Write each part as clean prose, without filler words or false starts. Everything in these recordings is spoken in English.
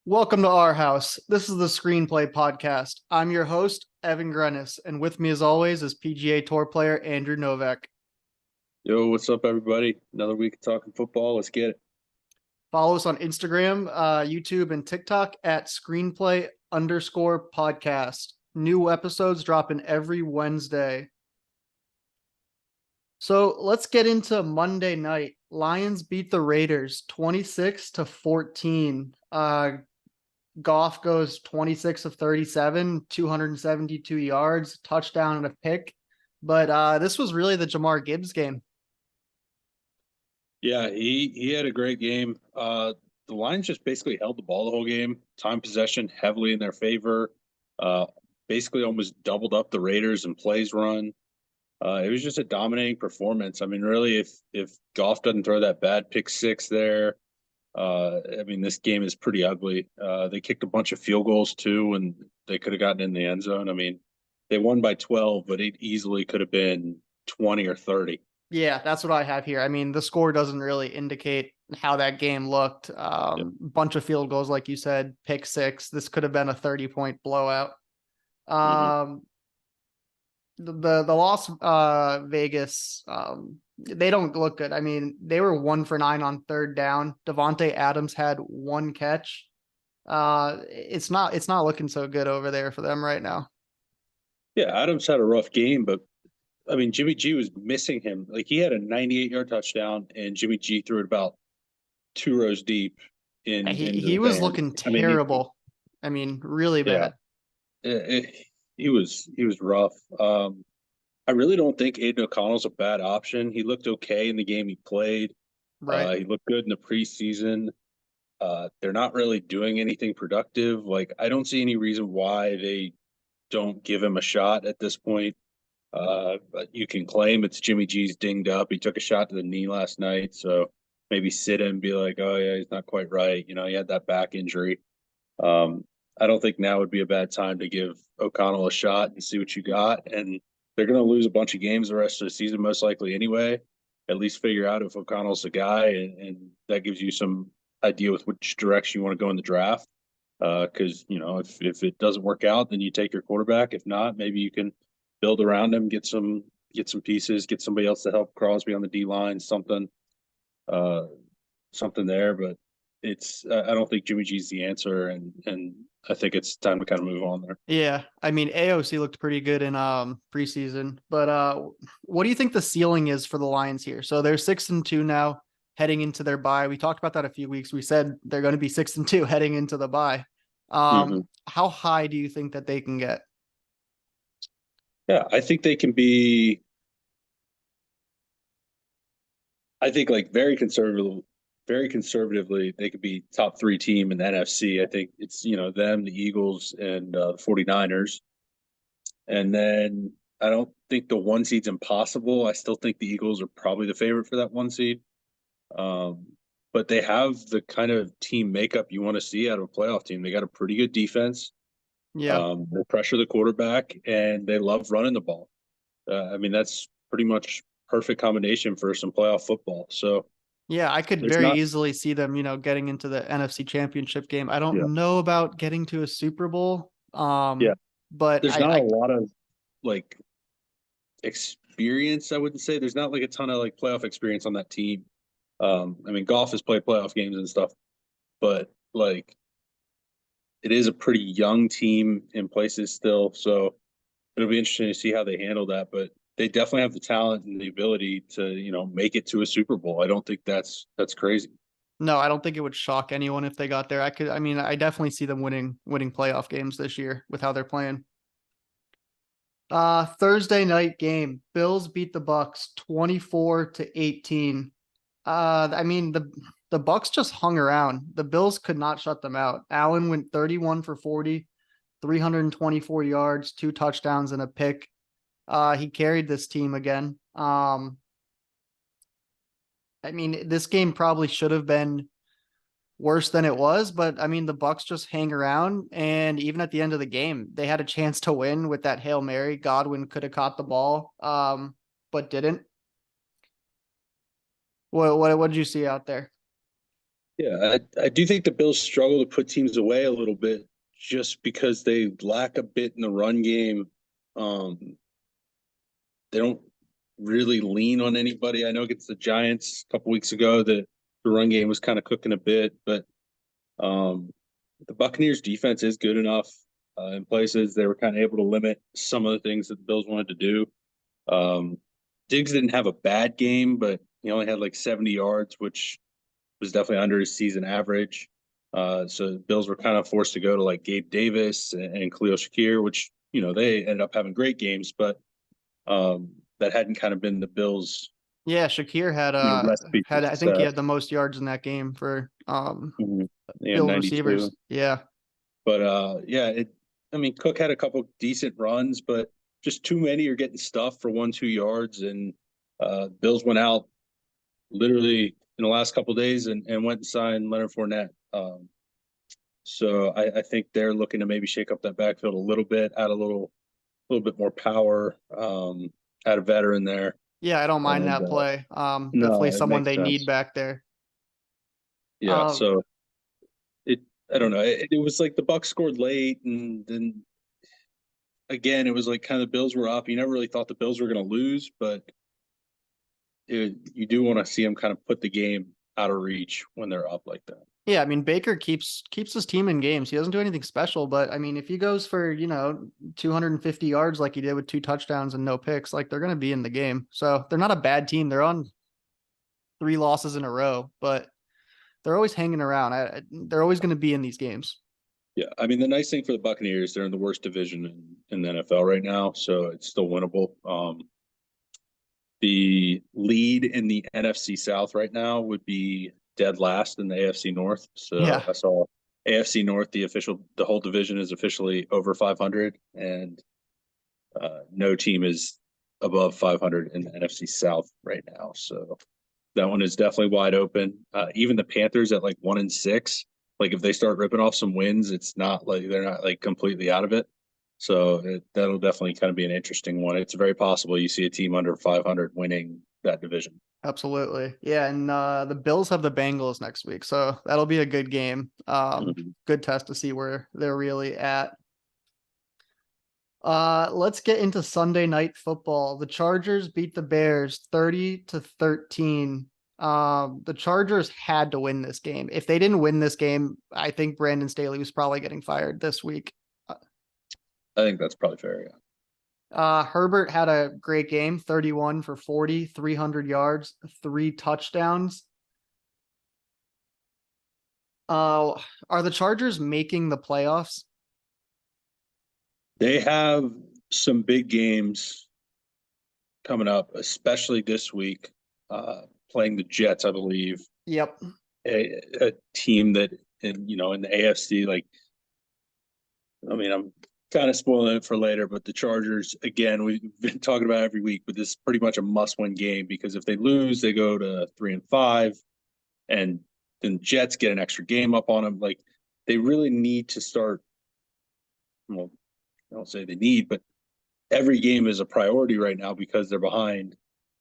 Welcome to our house. This is the Screenplay Podcast. I'm your host, Evan Grenis, and with me, as always, is PGA Tour player Andrew Novak. Yo, what's up, everybody? Another week of talking football. Let's get it. Follow us on Instagram, YouTube, and TikTok at Screenplay_podcast. New episodes dropping every Wednesday. So let's get into Monday night. Lions beat the Raiders 26-14. Goff goes 26 of 37, 272 yards, touchdown and a pick. But this was really the Jamar Gibbs game. Yeah, he had a great game. The Lions just basically held the ball the whole game. Time possession heavily in their favor. Uh, Basically almost doubled up the Raiders in plays run. It was just a dominating performance. I mean, really, if Goff doesn't throw that bad pick six there, I mean, this game is pretty ugly. They kicked a bunch of field goals too, and they could have gotten in the end zone. I mean, they won by 12, but it easily could have been 20 or 30. Yeah, that's what I have here. I mean, the score doesn't really indicate how that game looked. Yep. Bunch of field goals, like you said, pick six. This could have been a 30-point blowout. Hmm. Um, the Las Vegas, they don't look good. I mean, they were 1 for 9 on third down. Devontae Adams had one catch. It's not looking so good over there for them right now. Yeah, Adams had a rough game, but I mean, Jimmy G was missing him. Like he had a 98-yard touchdown, and Jimmy G threw it about two rows deep Yeah, in he into he the was fan. looking I mean, terrible. I mean, really yeah, bad. he was rough. I really don't think Aiden O'Connell's a bad option. He looked okay in the game he played. Right. He looked good in the preseason. They're not really doing anything productive. Like I don't see any reason why they don't give him a shot at this point. But you can claim it's Jimmy G's dinged up. He took a shot to the knee last night, so maybe sit him and be like, "Oh yeah, he's not quite right." You know, he had that back injury. Um, I don't think now would be a bad time to give O'Connell a shot and see what you got. And they're going to lose a bunch of games the rest of the season, most likely anyway. At least figure out if O'Connell's the guy, and that gives you some idea with which direction you want to go in the draft. Because you know, if it doesn't work out, then you take your quarterback. If not, maybe you can build around him, get some pieces, get somebody else to help Crosby on the D line, uh, something there. But it's I don't think Jimmy G's the answer, and I think it's time to kind of move on there. Yeah. I mean, AOC looked pretty good in preseason. But what do you think the ceiling is for the Lions here? So they're 6-2 now, heading into their bye. We talked about that a few weeks. We said they're going to be 6-2 heading into the bye. Hmm. How high do you think that they can get? Yeah, I think they can be. I think like very conservatively, they could be top three team in the NFC. I think it's them, the Eagles, and the 49ers. And then I don't think the one seed's impossible. I still think the Eagles are probably the favorite for that one seed. Um, but they have the kind of team makeup you want to see out of a playoff team. They got a pretty good defense. Yeah. They pressure the quarterback and they love running the ball. I mean, that's pretty much perfect combination for some playoff football. So Yeah, I could there's very not, easily see them, getting into the NFC Championship game. I yeah, don't know about getting to a Super Bowl. yeah, But there's I, not a I lot of like experience. I wouldn't say there's not like a ton of like playoff experience on that team. I mean, Golf has played playoff games and stuff, but like it is a pretty young team in places still. So it'll be interesting to see how they handle that. But they definitely have the talent and the ability to, make it to a Super Bowl. I don't think that's crazy. No, I don't think it would shock anyone if they got there. I mean, I definitely see them winning playoff games this year with how they're playing. Thursday night game. Bills beat the Bucs 24-18. I mean, the Bucs just hung around. The Bills could not shut them out. Allen went 31 for 40, 324 yards, two touchdowns and a pick. He carried this team again. I mean, this game probably should have been worse than it was, but I mean, the Bucs just hang around, and even at the end of the game, they had a chance to win with that Hail Mary. Godwin could have caught the ball, but didn't. What did you see out there? Yeah, I do think the Bills struggle to put teams away a little bit just because they lack a bit in the run game. Um, they don't really lean on anybody. I know against the Giants a couple weeks ago that the run game was kind of cooking a bit, but um, the Buccaneers defense is good enough in places. They were kind of able to limit some of the things that the Bills wanted to do. Diggs didn't have a bad game, but he only had like 70 yards, which was definitely under his season average. So the Bills were kind of forced to go to like Gabe Davis and Khalil Shakir, which, they ended up having great games, but that hadn't kind of been the Bills, Yeah, Shakir recipe for had I think he success. had the most yards in that game for Mhm. Yeah, Bills 92. receivers. Yeah. But yeah, I mean, Cook had a couple decent runs, but just too many are getting stuffed for 1, 2 yards. And Bills went out literally in the last couple of days and went and signed Leonard Fournette. So I think they're looking to maybe shake up that backfield a little bit, add a little bit more power, add a veteran there. Yeah, I don't mind And that play. Definitely no, it someone makes they need sense. back there. Yeah. Um, So it, I don't know. It was like the Bucs scored late, and then again, it was like kind of the Bills were up. You never really thought the Bills were going to lose, but you do want to see them kind of put the game out of reach when they're up like that. yeah, I mean Baker keeps his team in games. He doesn't do anything special, but I mean if he goes for, 250 yards like he did with 2 touchdowns and no picks, like they're going to be in the game. So, they're not a bad team. They're on 3 losses in a row, but they're always hanging around. They're always going to be in these games. Yeah, I mean the nice thing for the Buccaneers, they're in the worst division in the NFL right now, so it's still winnable. The lead in the NFC South right now would be dead last in the AFC North. So Yeah, I saw AFC North, the whole division is officially over 500, and no team is above 500 in the NFC South right now. So that one is definitely wide open. Even the Panthers at like 1-6, like if they start ripping off some wins, it's not like they're not like completely out of it. So that'll definitely kind of be an interesting one. It's very possible you see a team under 500 winning that division. absolutely. Yeah, and the Bills have the Bengals next week, so that'll be a good game. Mhm. Good test to see where they're really at. Let's get into Sunday night football. The Chargers beat the Bears 30-13. The Chargers had to win this game. If they didn't win this game, I think Brandon Staley was probably getting fired this week. I think that's probably fair. Yeah. Herbert had a great game, 31 for 40, 300 yards, 3 touchdowns. Are the Chargers making the playoffs? They have some big games coming up, especially this week, playing the Jets, I believe, Yep. a team that, in the AFC, like, I mean, I'm kind of spoiling it for later, but the Chargers, again, we've been talking about every week, but this is pretty much a must-win game because if they lose, they go to 3-5, and then Jets get an extra game up on them. Like, they really need to start. Well, I don't say they need, but every game is a priority right now because they're behind.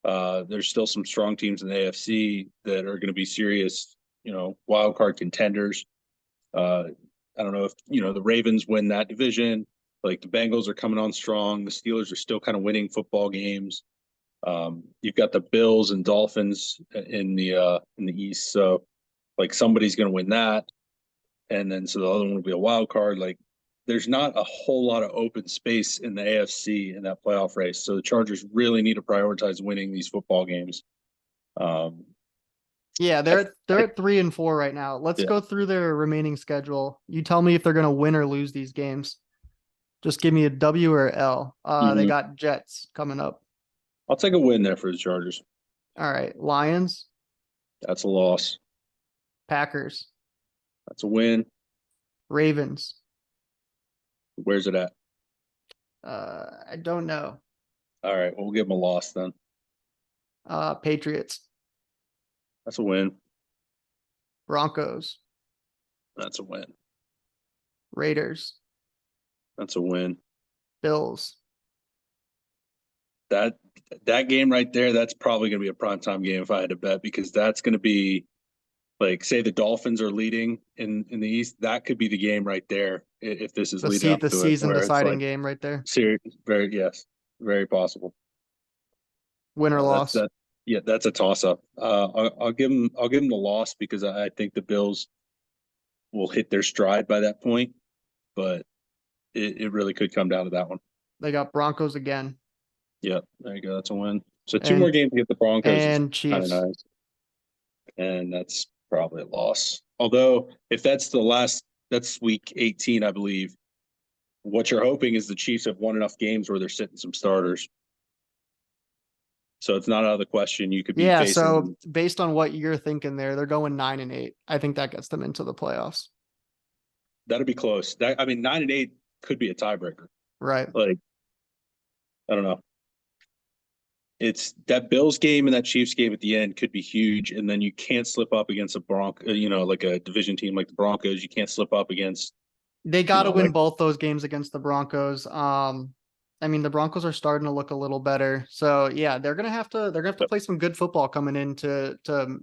There's still some strong teams in the AFC that are going to be serious, wild card contenders. Uh, I don't know if the Ravens win that division. Like the Bengals are coming on strong. The Steelers are still kind of winning football games. You've got the Bills and Dolphins in the East, so like somebody's going to win that, and then so the other one will be a wild card. Like there's not a whole lot of open space in the AFC in that playoff race. So the Chargers really need to prioritize winning these football games. Um, Yeah, I, they're at 3-4 right now. Let's yeah. go through their remaining schedule. You tell me if they're gonna win or lose these games. Just give me a W or L. They Mhm. got Jets coming up. I'll take a win there for the Chargers. All right, Lions, That's a loss. Packers, That's a win. Ravens. Where's it at? I don't know. All right, we'll give them a loss then. Patriots, That's a win. Broncos, That's a win. Raiders, That's a win. Bills. That that game right there, that's probably going to be a primetime game if I had to bet because that's going to be Like say the Dolphins are leading in the East, that could be the game right there if this is leading up The to it, season where it's deciding like game right there. serious, very yes, very possible. Win or That's loss. that. Yeah, that's a toss up. I'll give them the loss because I think the Bills will hit their stride by that point, but it really could come down to that one. They got Broncos again Yeah, there you go. That's a win. So two more and games to get the Broncos is kind of Chiefs. nice, and that's probably a loss. Although if that's the last, that's week 18, I believe. What you're hoping is the Chiefs have won enough games where they're sitting some starters. So it's not out of the question you could be Yeah, facing so them. based on what you're thinking there, they're going 9-8. I think that gets them into the playoffs. That'll be close. That I mean, 9-8 could be a tiebreaker. Right. Like I don't know. It's that Bills game and that Chiefs game at the end could be huge, and then you can't slip up against a like a division team like the Broncos. You can't slip up against, They got to win like both those games against the Broncos. I mean, the Broncos are starting to look a little better. So yeah, they're gonna have to play some good football coming in to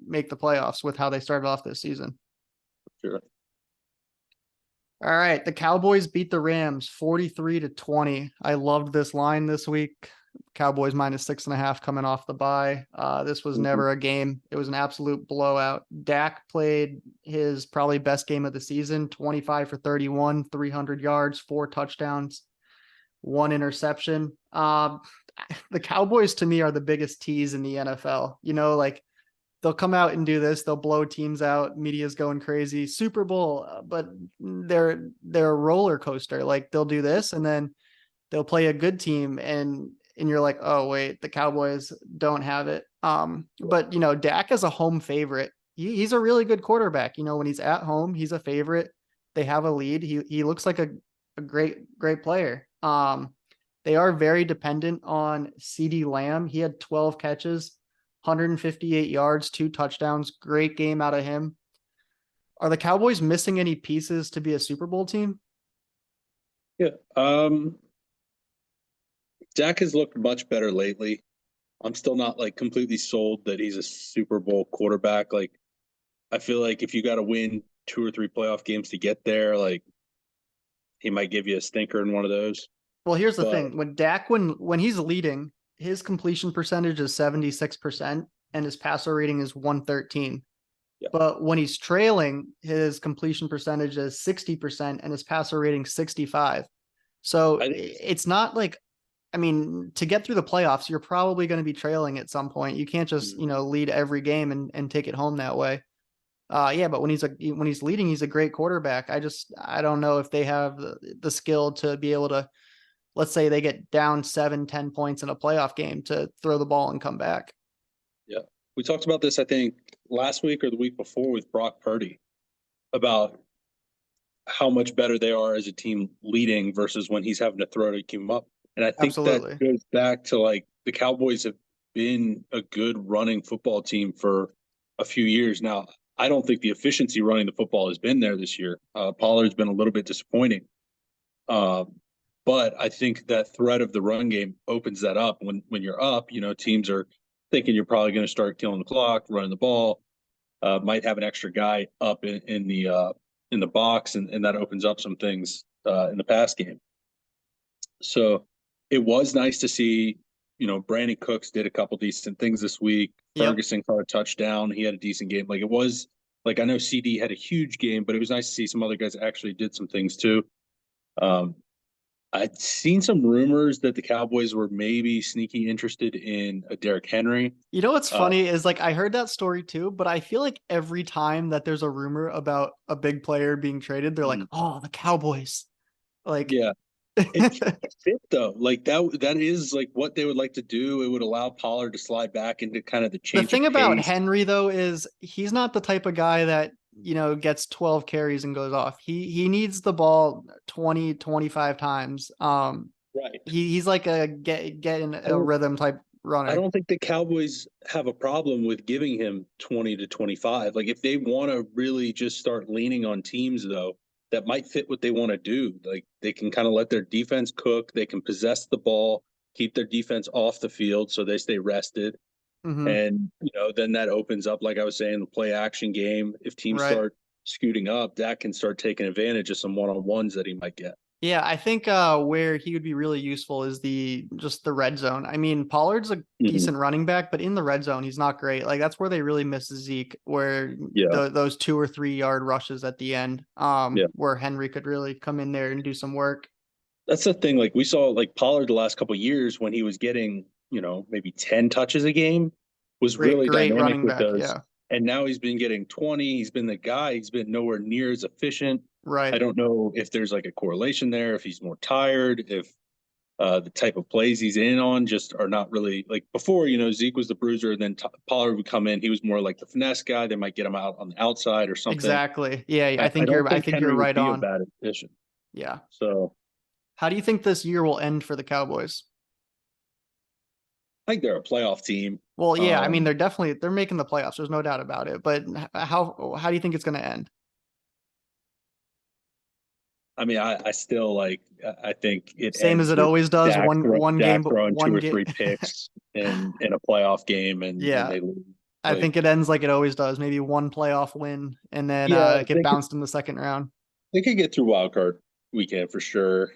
make the playoffs with how they started off this season. sure. All right, the Cowboys beat the Rams 43-20. I loved this line this week. Cowboys -6.5 coming off the bye. This was Mhm. never a game. It was an absolute blowout. Dak played his probably best game of the season, 25 for 31, 300 yards, 4 touchdowns, 1 interception. The Cowboys to me are the biggest tease in the NFL. You know, like they'll come out and do this. They'll blow teams out. Media's going crazy. Super Bowl, but they're a roller coaster. Like they'll do this and then they'll play a good team and you're like, oh wait, the Cowboys don't have it. But you know, Dak is a home favorite. He's a really good quarterback. You know, when he's at home, he's a favorite. They have a lead. He looks like a great player. They are very dependent on CeeDee Lamb. He had 12 catches, 158 yards, 2 touchdowns. Great game out of him. Are the Cowboys missing any pieces to be a Super Bowl team? Yeah. Dak has looked much better lately. I'm still not like completely sold that he's a Super Bowl quarterback. Like I feel like if you got to win 2 or 3 playoff games to get there, like he might give you a stinker in one of those. Well, here's the But thing. When he's leading, his completion percentage is 76% and his passer rating is 113. yeah, But when he's trailing, his completion percentage is 60% and his passer rating 65. So I think it's not like, I mean, to get through the playoffs, you're probably going to be trailing at some point. You can't just, mm, you know, lead every game and take it home that way. Yeah, but when he's leading, he's a great quarterback. I don't know if they have the skill to be able to, let's say they get down 7-10 points in a playoff game to throw the ball and come back. yeah. We talked about this, I think, last week or the week before with Brock Purdy about how much better they are as a team leading versus when he's having to throw to keep him up. And I think that Absolutely. goes back to like the Cowboys have been a good running football team for a few years now. I don't think the efficiency running the football has been there this year. Pollard's been a little bit disappointing. Um, but I think that threat of the run game opens that up when you're up. You know, teams are thinking you're probably going to start killing the clock, running the ball. Might have an extra guy up in the box, and that opens up some things in the pass game. So it was nice to see. You know, Brandon Cooks did a couple decent things this week. Yep. Ferguson caught a touchdown. He had a decent game. Like it was like I know CD had a huge game, but it was nice to see some other guys actually did some things too. Um, I'd seen some rumors that the Cowboys were maybe sneaky interested in a Derrick Henry. You know what's Uh, funny is like I heard that story too, but I feel like every time that there's a rumor about a big player being traded, they're like, mm, "Oh, the Cowboys." Like yeah, it fit though. Like that is like what they would like to do. It would allow Pollard to slide back into kind of the the change thing of about pace. Henry though is he's not the type of guy that, you know, gets 12 carries and goes off. He needs the ball 20-25 times. Right. He's like a get in I a don't rhythm type I runner. don't think the Cowboys have a problem with giving him 20 to 25. Like if they want to really just start leaning on teams though, that might fit what they want to do. Like they can kind of let their defense cook, they can possess the ball, keep their defense off the field so they stay rested. Hmm. And, then that opens up, like I was saying, the play action game. If teams Right. start scooting up, that can start taking advantage of some one-on-ones that he might get. Yeah, I think where he would be really useful is the red zone. I mean, Pollard's a Mhm. decent running back, but in the red zone, he's not great. Like that's where they really miss Zeke, where Yeah. those 2 or 3 yard rushes at the end, Yeah. where Henry could really come in there and do some work. That's the thing. Like we saw like Pollard the last couple of years when he was getting, maybe 10 touches a game was Great, really great dynamic running with back. those. Yeah, And now he's been getting 20. He's been the guy. He's been nowhere near as efficient. I right. don't know if there's like a correlation there, if he's more tired, if the type of plays he's in on just are not really like before, Zeke was the bruiser and then Pollard would come in. He was more like the finesse guy. They might get him out on the outside or something. Exactly. Yeah, I, I don't I think think you're Henry would right be a on. bad addition. Yeah. So How do you think this year will end for the Cowboys? I think they're a playoff team. Well, yeah, I mean Um, they're making the playoffs. There's no doubt about it. But how do you think it's going to end? I mean, I still like. I think it Same as ends it with always does. One Dak game, but throwing two one or game. three picks in a playoff game, and Yeah, they lose. I Like, think it ends like it always does. Maybe one playoff win and then yeah, get bounced in the second round. they could get through wild card weekend for sure,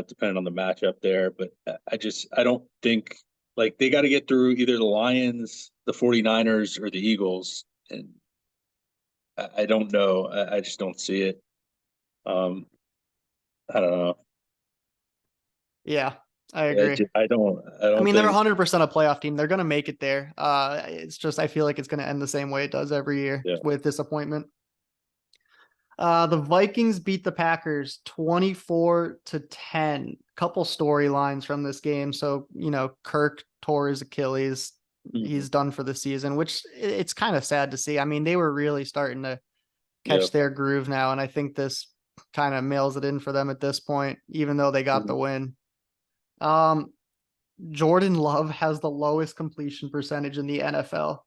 depending on the matchup there. But I don't think like they got to get through either the Lions, the 49ers, or the Eagles, and I don't know. I just don't see it. Um, I don't know. Yeah, I agree. I I don't mean, they're think. 100% a playoff team. They're going to make it there. It's just I feel like it's going to end the same way it does every year Yeah. with disappointment. The Vikings beat the Packers 24-10. Couple storylines from this game. So, Kirk tore his Achilles. Mhm. He's done for the season, which it's kind of sad to see. I mean, they were really starting to Yeah. catch their groove now, and I think this kind of mails it in for them at this point, even though they got Mhm. the win. Um, Jordan Love has the lowest completion percentage in the NFL.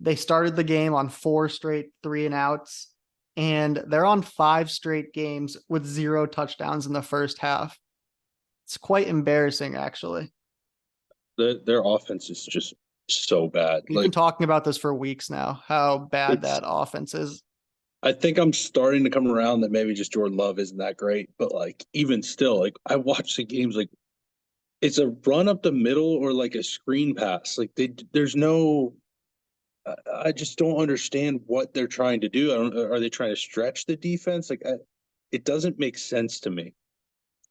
They started the game on 4 straight 3-and-outs, and they're on 5 straight games with 0 touchdowns in the first half. It's quite embarrassing, actually. Their offense is just so bad. We've been Like talking about this for weeks now, how bad it's that offense is. I think I'm starting to come around that maybe just Jordan Love isn't that great, but like even still, like I watch the games like it's a run up the middle or like a screen pass. Like there's no I just don't understand what they're trying to do. I don't Are they trying to stretch the defense? It doesn't make sense to me.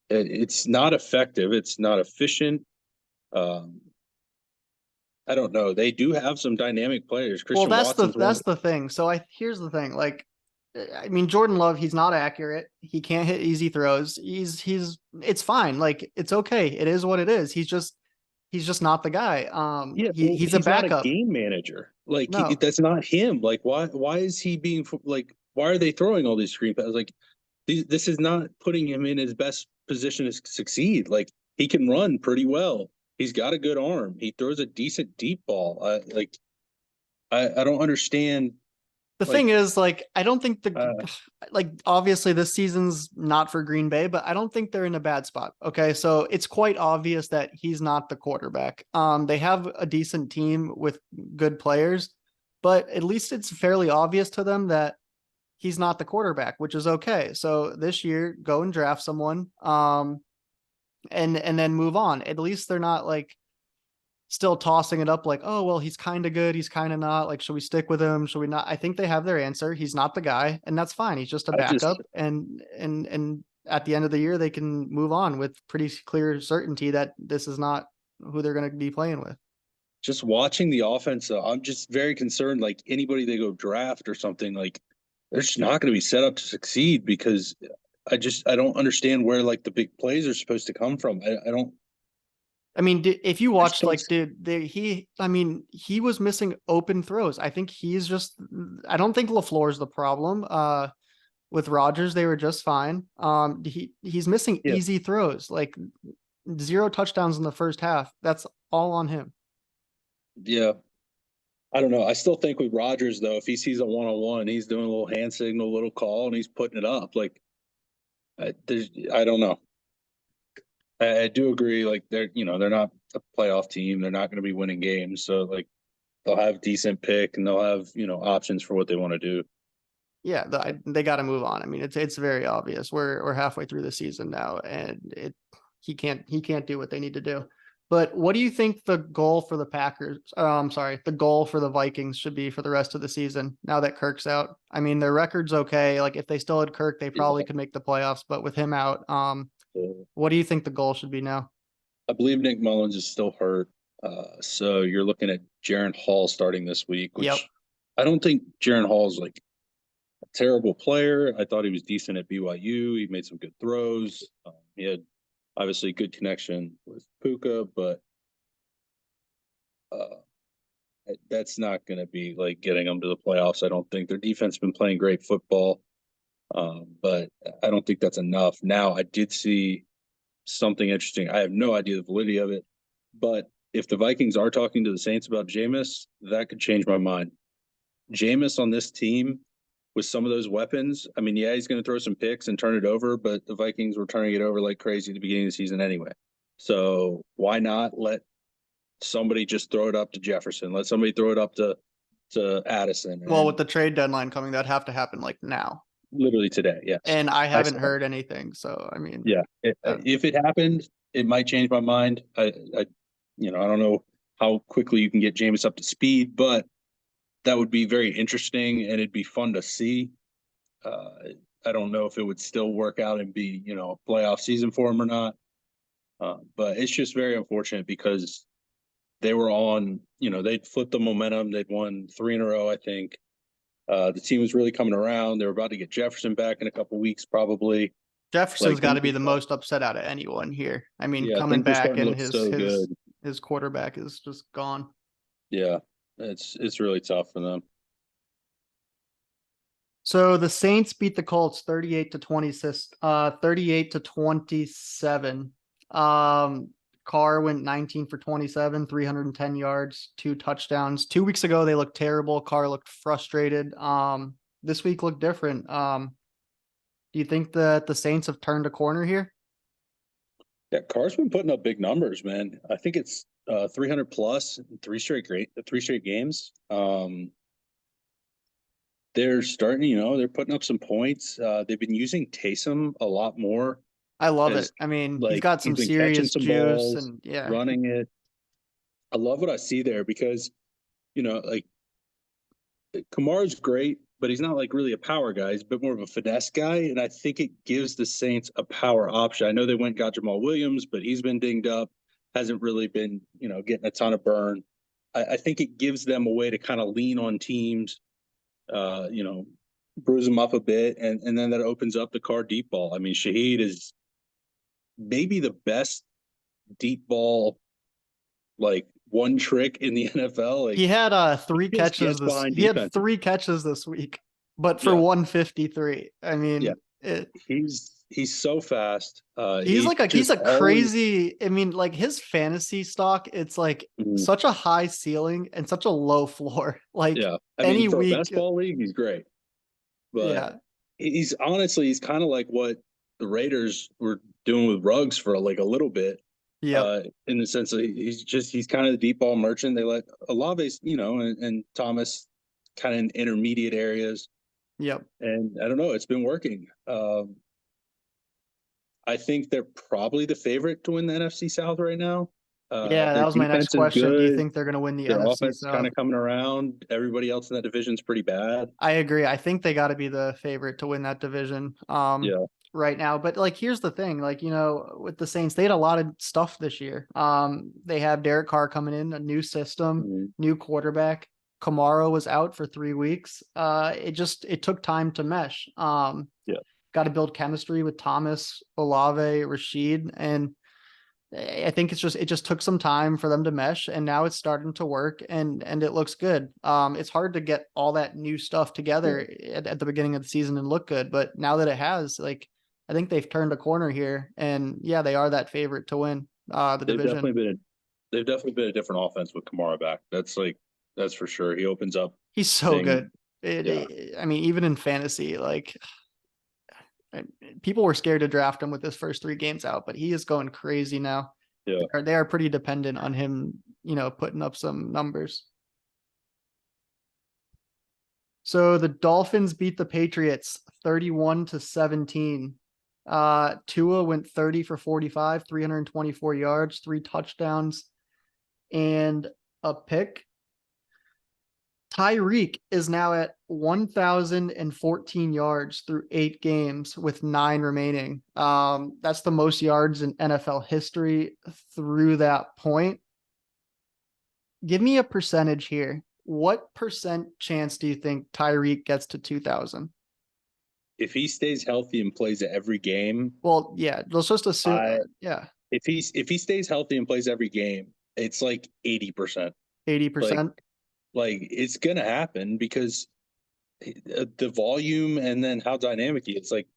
It's not effective. It's not efficient. Um, I don't know. They do have some dynamic players. Well, Christian Watson's one. that's the thing. So here's the thing. Like, I mean, Jordan Love, he's not accurate. He can't hit easy throws. It's fine. Like, it's okay. It is what it is. He's just not the guy. Yeah, well, He's a he's not a backup. game manager. Like No, that's not him. Like why is he being like why are they throwing all these screen passes? Like this is not putting him in his best position to succeed. Like he can run pretty well. He's got a good arm. He throws a decent deep ball. I don't understand. the Like thing is, like, I don't think uh, like, obviously this season's not for Green Bay, but I don't think they're in a bad spot. Okay. So it's quite obvious that he's not the quarterback. They have a decent team with good players, but at least it's fairly obvious to them that he's not the quarterback, which is okay. So this year, go and draft someone, and then move on. At least they're not like still tossing it up like, oh well, he's kind of good, he's kind of not. Like, should we stick with him? Should we not? I think they have their answer. He's not the guy, and that's fine. He's just a I just backup, and at the end of the year, they can move on with pretty clear certainty that this is not who they're going to be playing with. just watching the offense. I'm just very concerned. Like anybody they go draft or something, like they're just not going to be set up to succeed because I don't understand where like the big plays are supposed to come from. I don't I mean, if you I just watched, don't. like, I mean, he was missing open throws. I think I don't think LaFleur's the problem. With Rodgers, they were just fine. He's missing Yeah, easy throws, like 0 touchdowns in the first half. That's all on him. yeah. I don't know. I still think with Rodgers though, if he sees a one on one, he's doing a little hand signal, little call, and he's putting it up. Like I don't know. I do agree. Like they're not a playoff team. They're not going to be winning games. So like they'll have decent pick and they'll have, options for what they want to do. Yeah, they got to move on. I mean, it's very obvious. We're halfway through the season now, and he can't do what they need to do. But what do you think the goal for the Packers? I'm sorry, the goal for the Vikings should be for the rest of the season now that Kirk's out. I mean, their record's okay. Like if they still had Kirk, they probably could make the playoffs. But with him out, what do you think the goal should be now? I believe Nick Mullins is still hurt. So you're looking at Jaron Hall starting this week, Yep. which I don't think Jaron Hall's like a terrible player. I thought he was decent at BYU. He made some good throws. He had obviously good connection with Puka, but that's not going to be like getting them to the playoffs. I don't think their defense has been playing great football, but I don't think that's enough. Now, I did see something interesting. I have no idea the validity of it, but if the Vikings are talking to the Saints about Jameis, that could change my mind. Jameis on this team with some of those weapons, I mean, yeah, he's going to throw some picks and turn it over, but the Vikings were turning it over like crazy at the beginning of the season anyway. So why not let somebody just throw it up to Jefferson? Let somebody throw it up to Addison. Well, with the trade deadline coming, that'd have to happen like now. Literally today, yes. And I haven't heard anything. So, I mean, yeah, if it happened, it might change my mind. I don't know how quickly you can get Jameis up to speed, but that would be very interesting and it'd be fun to see. I don't know if it would still work out and be, a playoff season for him or not. But it's just very unfortunate because they were on, they'd flipped the momentum. They'd won 3 in a row, I think. The team was really coming around. They were about to get Jefferson back in a couple weeks, probably. Jefferson's got to be the most upset out of anyone here. I mean, yeah, coming back and so his quarterback is just gone. Yeah, it's really tough for them. So the Saints beat the Colts 38-26, 38-27. Carr went 19 for 27, 310 yards, 2 touchdowns. 2 weeks ago, they looked terrible. Carr looked frustrated. This week looked different. Do you think that the Saints have turned a corner here? Yeah, Carr's been putting up big numbers, man. I think it's 300 plus, 3 straight games. They're starting, they're putting up some points. They've been using Taysom a lot more. I love it. I mean, he's got some serious juice and running it. I love what I see there because, like Kamara's great, but he's not like really a power guy. He's a bit more of a finesse guy. And I think it gives the Saints a power option. I know they went and got Jamal Williams, but he's been dinged up, hasn't really been, getting a ton of burn. I think it gives them a way to kind of lean on teams, bruise them up a bit. And then that opens up the Carr deep ball. I mean, Shaheed is maybe the best deep ball, like one trick in the NFL. Like, he had 3 catches he had 3 catches this week, but for 153. I mean, he's so fast. He's a crazy. I mean, like his fantasy stock, it's like such a high ceiling and such a low floor. Like any for week, a best ball league, he's great. But he's kind of like what the Raiders were doing with Ruggs for like a little bit. Yeah. In the sense that he's kind of the deep ball merchant. They let Olave, and Thomas kind of in intermediate areas. Yep. And I don't know, it's been working. I think they're probably the favorite to win the NFC South right now. That was my next question. Do you think they're going to win the Their NFC offense South? Kind of coming around. Everybody else in that division is pretty bad. I agree. I think they got to be the favorite to win that division. Right now. But like, here's the thing, like, with the Saints, they had a lot of stuff this year. They have Derek Carr coming in, a new system, new quarterback. Kamara was out for 3 weeks. It took time to mesh. Got to build chemistry with Thomas, Olave, Rashid. And I think it just took some time for them to mesh, and now it's starting to work and it looks good. It's hard to get all that new stuff together at the beginning of the season and look good, but now that it has, like, I think they've turned a corner here, and they are that favorite to win the division. They've definitely been a different offense with Kamara back. That's for sure. He opens up. He's so good. I mean, even in fantasy, like, people were scared to draft him with his first 3 games out, but he is going crazy now. They are pretty dependent on him, putting up some numbers. So the Dolphins beat the Patriots 31-17. Tua went 30 for 45, 324 yards, 3 touchdowns, and a pick. Tyreek is now at 1,014 yards through 8 games with 9 remaining. That's the most yards in NFL history through that point. Give me a percentage here. What percent chance do you think Tyreek gets to 2,000? If he stays healthy and plays every game, Well, yeah, let's just assume. I Yeah, if he stays healthy and plays every game, it's like 80%. Like 80%. it's gonna happen because the volume and then how dynamic he is. Like,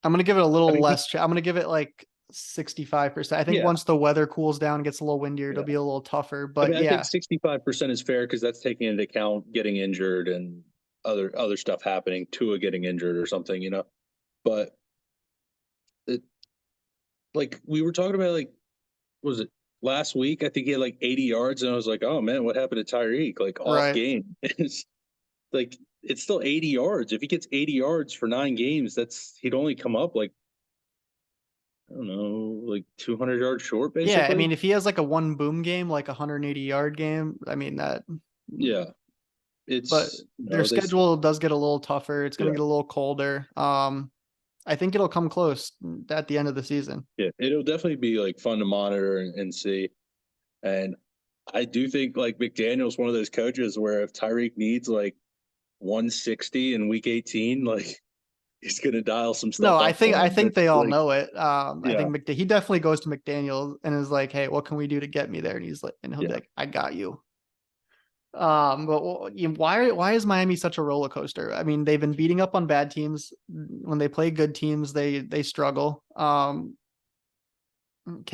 I'm gonna give it a I little mean, less. I'm gonna give it like 65%. I think yeah, once the weather cools down and gets a little windier, it'll yeah. be a little tougher. I But mean, I think yeah, 65% is fair because that's taking into account getting injured and other stuff happening, Tua getting injured or something, you know. But it, like we were talking about, like, was it last week? I think he had like 80 yards, and I was like, oh man, what happened to Tyreek? Like off right. game. It's like it's still 80 yards. If he gets 80 yards for 9 games, he'd only come up like, I don't know, like 200 yards short, Yeah, I basically. mean, if he has like a one boom game, like a 180-yard game, I mean that. Yeah, But it's their they schedule does get a little tougher. It's going to yeah get a little colder. I think it'll come close at the end of the season. yeah it'll definitely be like fun to monitor and see. And I do think like McDaniel's one of those coaches where if Tyreek needs like 160 in week 18, like he's gonna dial some No, stuff I up think for I him. think they It's all like, know it. I yeah, think he definitely goes to McDaniel and is like, "Hey, what can we do to get me there?" And he's like, and he'll be yeah, like, "I got you." But why is Miami such a roller coaster? I mean, they've been beating up on bad teams. When they play good teams, they struggle. Can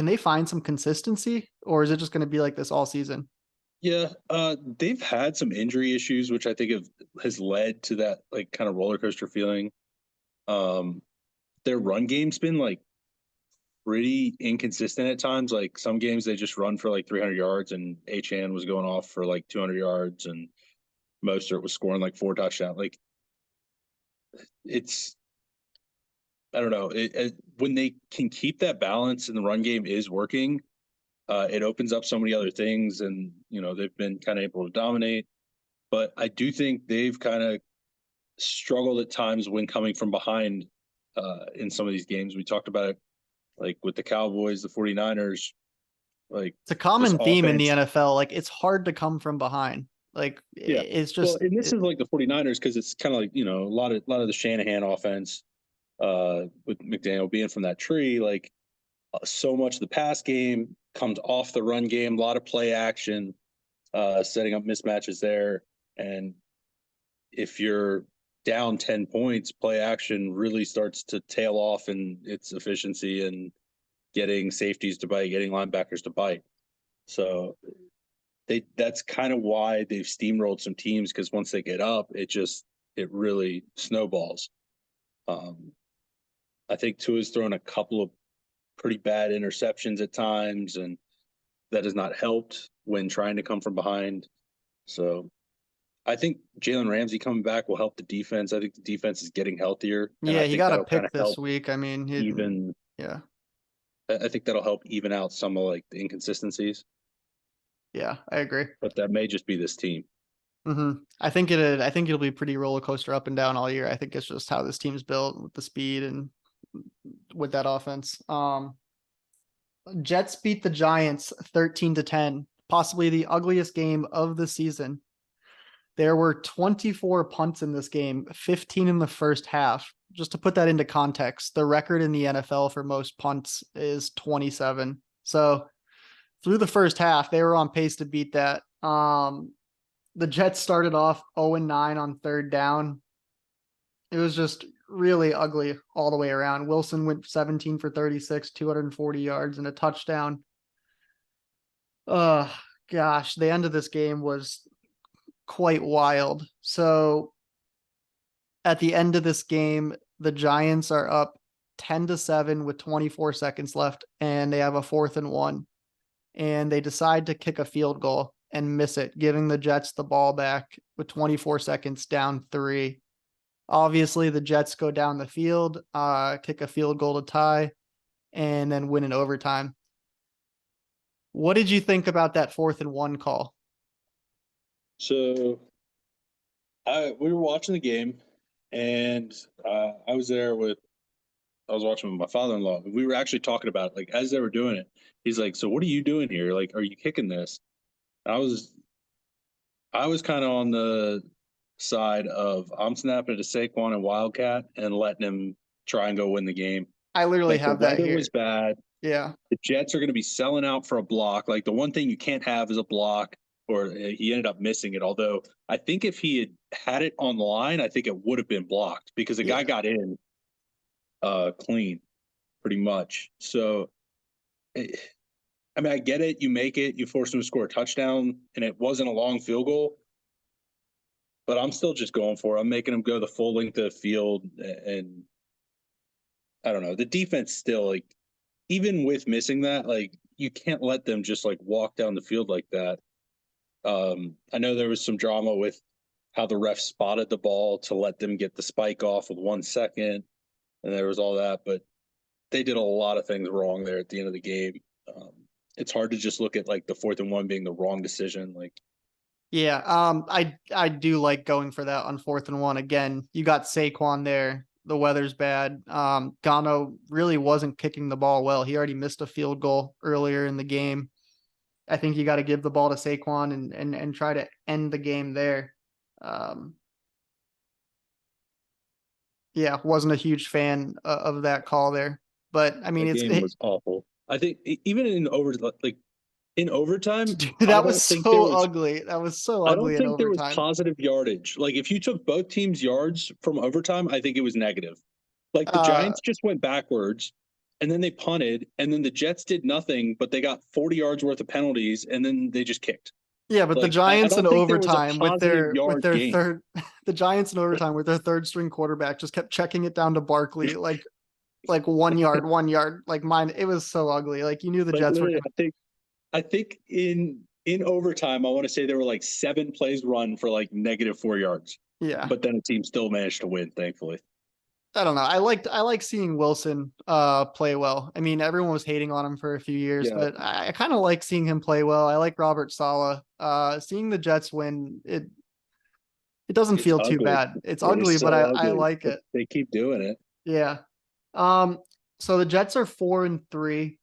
they find some consistency, or is it just going to be like this all season? yeah. They've had some injury issues, which I think has led to that like kind of roller coaster feeling. Um, their run game's been like pretty inconsistent at times. Like some games they just run for like 300 yards, and Achan was going off for like 200 yards, and Mostert was scoring like 4 touchdowns. Like it's I don't know. When they can keep that balance and the run game is working, it opens up so many other things, and they've been kind of able to dominate. But I do think they've kind of struggled at times when coming from behind in some of these games. We talked about it, like with the Cowboys, the 49ers, like It's a this common theme in the offense. NFL. Like it's hard to come from behind. Like Yeah. it's Well, just and this is like the 49ers because it's kind of like, a lot of the Shanahan offense with McDaniel being from that tree, like so much of the pass game comes off the run game, a lot of play action, setting up mismatches there. And if you're down 10 points, play action really starts to tail off in its efficiency and getting safeties to bite, getting linebackers to bite. So that's kind of why they've steamrolled some teams, because once they get up, it really snowballs. Um, I think Tua's thrown a couple of pretty bad interceptions at times, and that has not helped when trying to come from behind. So I think Jalen Ramsey coming back will help the defense. I think the defense is getting healthier, and yeah, I he think got a that'll kind pick of this help week. I mean, even. yeah, I think that'll help even out some of like the inconsistencies, yeah, I agree. but that may just be this team. I think it'll be pretty roller coaster up and down all year. I think it's just how this team's built with the speed and with that offense. Jets beat the Giants 13-10, possibly the ugliest game of the season. There were 24 punts in this game, 15 in the first half. Just to put that into context, the record in the NFL for most punts is 27. So through the first half, they were on pace to beat that. The Jets started off 0-9 on third down. It was just really ugly all the way around. Wilson went 17 for 36, 240 yards and a touchdown. Uh gosh, the end of this game was quite wild. So at the end of this game, the Giants are up 10-7 with 24 seconds left, and they have a 4th and 1. And they decide to kick a field goal. and miss it, giving the Jets the ball back with 24 seconds down 3. Obviously, the Jets go down the field, kick a field goal to tie, and then win in overtime. What did you think about that 4th-and-1 call? So we were watching the game, and I was there with I was watching with my father-in-law. We were actually talking about it, like as they were doing it. He's like, "So what are you doing here? Like, are you kicking this?" And I was kind of on the side of I'm snapping it to Saquon and Wildcat and letting him try and go win the game. I literally Like the have that weather was here. bad. Yeah. The Jets are going to be selling out for a block. Like the one thing you can't have is a block, or he ended up missing it. Although I think if he had it on the line, I think it would have been blocked because the guy Yeah. got in clean pretty much. So, I mean, I get it. You make it, you force him to score a touchdown, and it wasn't a long field goal. But I'm still just going for it. I'm making him go the full length of the field, and I don't know. The defense still like, even with missing that, like you can't let them just like walk down the field like that. I know there was some drama with how the ref spotted the ball to let them get the spike off with 1 second, and there was all that, but they did a lot of things wrong there at the end of the game. It's hard to just look at like the 4th-and-1 being the wrong decision. Like, Yeah. I do like going for that on 4th-and-1. Again, you got Saquon there. The weather's bad. Gano really wasn't kicking the ball well. He already missed a field goal earlier in the game. I think you got to give the ball to Saquon and try to end the game there. Um, yeah, wasn't a huge fan of that call there, but I mean, that game was awful. I think even in overtime, dude, I that was don't think there so was ugly. That was so I don't ugly in think there was overtime. positive yardage. Like if you took both teams' yards from overtime, I think it was negative. Like the Uh, Giants just went backwards and then they punted and then the Jets did nothing, but they got 40 yards worth of penalties and then they just kicked. yeah, but the Like I Giants in don't think there was a overtime positive with yard their gain. third, the Giants in overtime with their third string quarterback just kept checking it down to Barkley like 1 yard, 1 yard. Like mine, it was so ugly. Like you knew the Like Jets were literally, gonna. I think in overtime, I want to say there were like 7 plays run for like -4 yards. Yeah, But then a team still managed to win, thankfully. I don't know. I like seeing Wilson play well. I mean, everyone was hating on him for a few years, Yeah, but I kind of like seeing him play well. I like Robert Saleh. Seeing the Jets win, it doesn't it's feel too ugly. bad. It's It is ugly, but so I ugly, like but it. they keep doing it. Yeah. So the Jets are 4-3.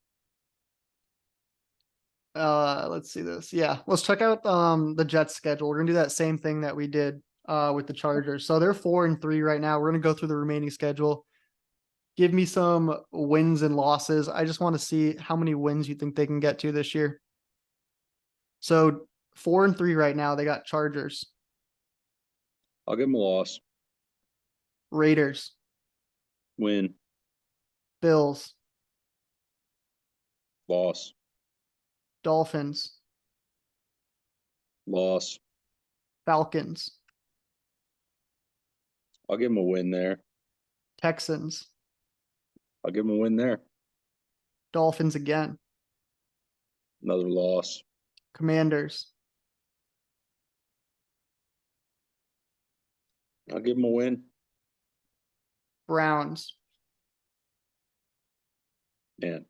Let's see this. Yeah, let's check out the Jets schedule. We're gonna do that same thing that we did with the Chargers. So they're 4-3 right now. We're gonna go through the remaining schedule. Give me some wins and losses. I just want to see how many wins you think they can get to this year. So 4-3 right now. They got Chargers, I'll give them a loss. Raiders, Win. Bills, Loss. Dolphins, Loss. Falcons, I'll give them a win there. Texans, I'll give them a win there. Dolphins again, Another loss. Commanders, I'll give them a win. Browns. Man,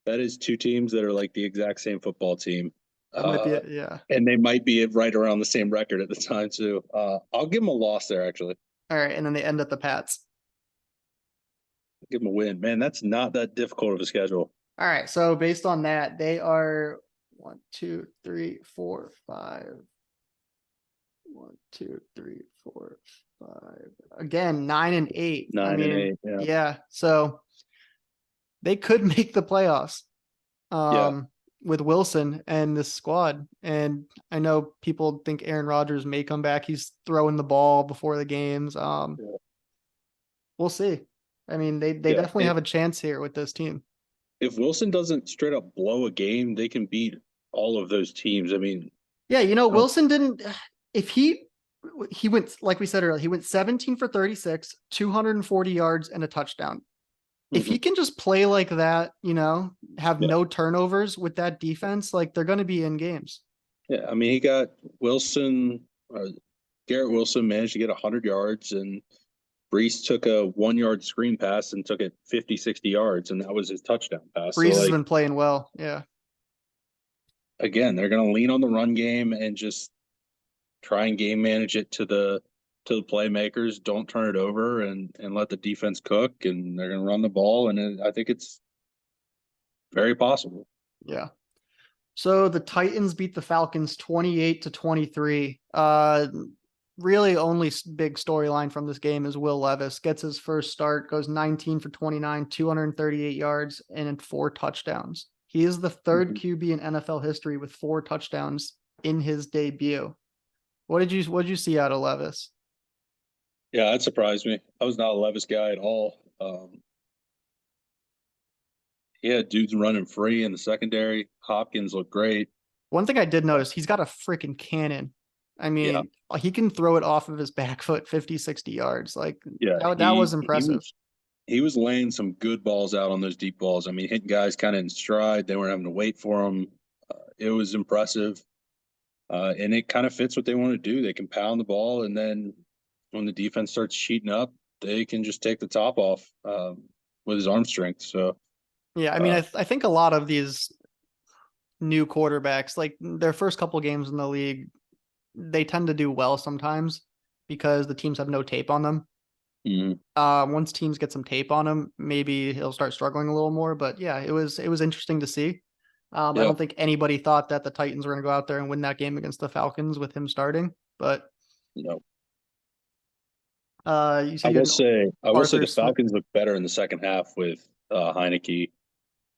that is 2 teams that are like the exact same football team. That might be it. Yeah. And they might be right around the same record at the time too. I'll give them a loss there. Actually, All right, and then they end at the Pats. I'll give them a win. Man, that's not that difficult of a schedule. All right. So based on that, they are 1, 2, 3, 4, 5. 1, 2, 3, 4, 5. Again, 9-8. I 9 and mean, 8. Yeah. yeah. So they could make the playoffs Yeah. with Wilson and this squad. And I know people think Aaron Rodgers may come back. He's throwing the ball before the games. Yeah. We'll see. I mean, they Yeah. definitely have a chance here with this team. If Wilson doesn't straight up blow a game, they can beat all of those teams. I mean, Yeah, I don't- Wilson didn't. If he went, like we said earlier, he went 17 for 36, 240 yards and a touchdown. If he can just play like that, have Yeah. no turnovers with that defense, like they're going to be in games. Yeah, I mean, he got Wilson, Garrett Wilson managed to get 100 yards, and Brees took a 1 yard screen pass and took it 50, 60 yards, and that was his touchdown pass. So, Breeze has like, been playing well. Yeah. again, they're going to lean on the run game and just try and game manage it to the playmakers. Don't turn it over and let the defense cook, and they're going to run the ball, and I think it's very possible. Yeah. So the Titans beat the Falcons 28-23. Really only big storyline from this game is Will Levis gets his first start, goes 19 for 29, 238 yards, and 4 touchdowns. He is the third Mhm. QB in NFL history with 4 touchdowns in his debut. What did you see out of Levis? Yeah, that surprised me. I was not a Levis guy at all. He had dudes running free in the secondary. Hopkins looked great. One thing I did notice, he's got a freaking cannon. I Yeah, mean, he can throw it off of his back foot 50, 60 yards. Like yeah. that was He impressive. was laying some good balls out on those deep balls. I mean, hitting guys kind of in stride. They weren't having to wait for them. It was impressive, and it kind of fits what they want to do. They can pound the ball, and then when the defense starts cheating up, they can just take the top off with his arm strength. So, Yeah, I mean, uh, I think a lot of these new quarterbacks, like their first couple games in the league, they tend to do well sometimes because the teams have no tape on them. mm, Once teams get some tape on him, maybe he'll start struggling a little more. But yeah, it was interesting to see. I yeah, don't think anybody thought that the Titans were going to go out there and win that game against the Falcons with him starting. But you know, you said you had an I will say Arthur the Smith. Falcons look better in the second half with Heineke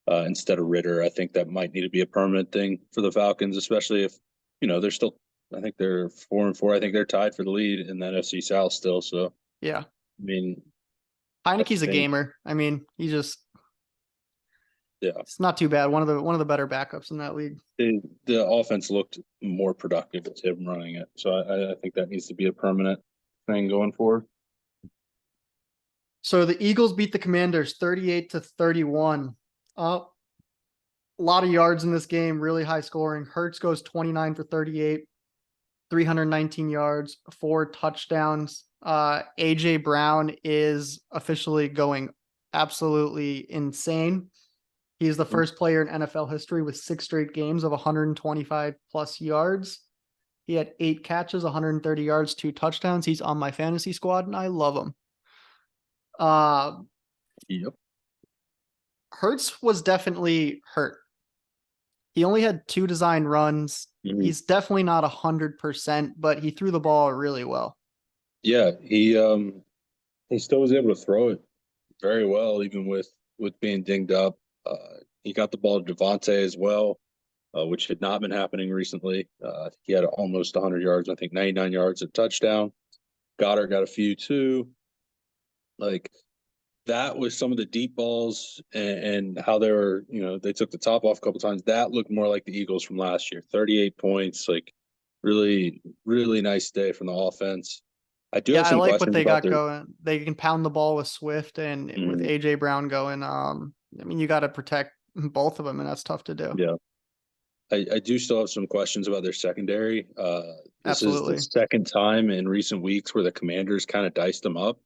instead of Ritter. I think that might need to be a permanent thing for the Falcons, especially if they're still. I think they're 4-4. I think they're tied for the lead in the NFC South still. So Yeah, I mean, I Heineke's a think gamer. I mean, yeah, it's not too bad. One of the better backups in that league. the offense looked more productive with him running it. So I think that needs to be a permanent thing going forward. So the Eagles beat the Commanders 38-31. A lot of yards in this game, really high scoring. Hurts goes 29 for 38, 319 yards, 4 touchdowns. AJ Brown is officially going absolutely insane. He's the first player in NFL history with 6 straight games of 125 plus yards. He had 8 catches, 130 yards, 2 touchdowns. He's on my fantasy squad, and I love him. Uh, Yep. Hurts was definitely hurt. He only had 2 design runs. Mhm. He's definitely not 100%, but he threw the ball really well. Yeah, he still was able to throw it very well, even with being dinged up. He got the ball to Devontae as well, which had not been happening recently. I think he had almost 100 yards. I think 99 yards, a touchdown. Goddard got a few too. Like that was some of the deep balls and how they were. They took the top off a couple times. That looked more like the Eagles from last year. 38 points, like really, really nice day from the offense. I do Yeah, have I some like what questions they about got their. going. They can pound the ball with Swift and with Mhm, AJ Brown going. I mean, you got to protect both of them, and that's tough to do. yeah. I do still have some questions about their secondary. This is the Absolutely. second time in recent weeks where the Commanders kind of diced them up.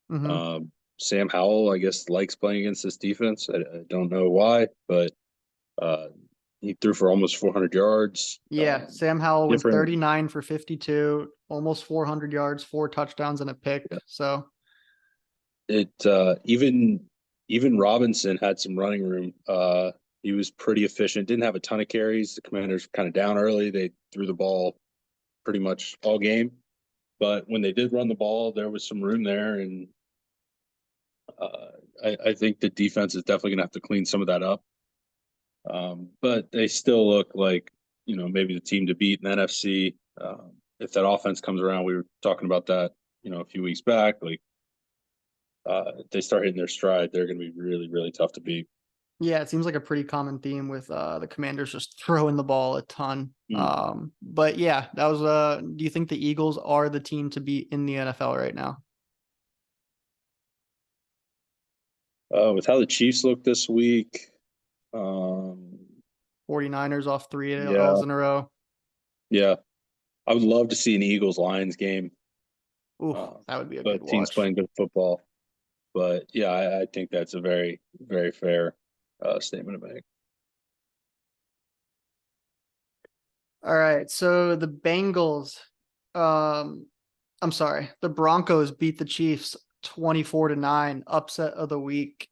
Hmm. Sam Howell, I guess, likes playing against this defense. I don't know why, but uh, he threw for almost 400 yards. Yeah, Sam Howell went Different. 39 for 52, almost 400 yards, 4 touchdowns, and a pick. So Even Robinson had some running room. He was pretty efficient. Didn't have a ton of carries. The Commanders kind of down early. They threw the ball pretty much all game. But when they did run the ball, there was some room there, and uh, I think the defense is definitely going to have to clean some of that up. But they still look like maybe the team to beat in the NFC. If that offense comes around, we were talking about that a few weeks back. Like if they start hitting their stride, they're going to be really really tough to beat. yeah, it seems like a pretty common theme with the Commanders just throwing the ball a ton. Mm. But yeah, that was do you think the Eagles are the team to beat in the NFL right now? With how the Chiefs look this week, um, 49ers off three yeah, L's in a row. Yeah, I would love to see an Eagles Lions game. Ooh, Uh, that would be a good both teams watch. playing good football, but yeah, I think that's a very very fair statement to make. All right. So the Bengals, um, I'm sorry, the Broncos beat the Chiefs 24-9, upset of the week.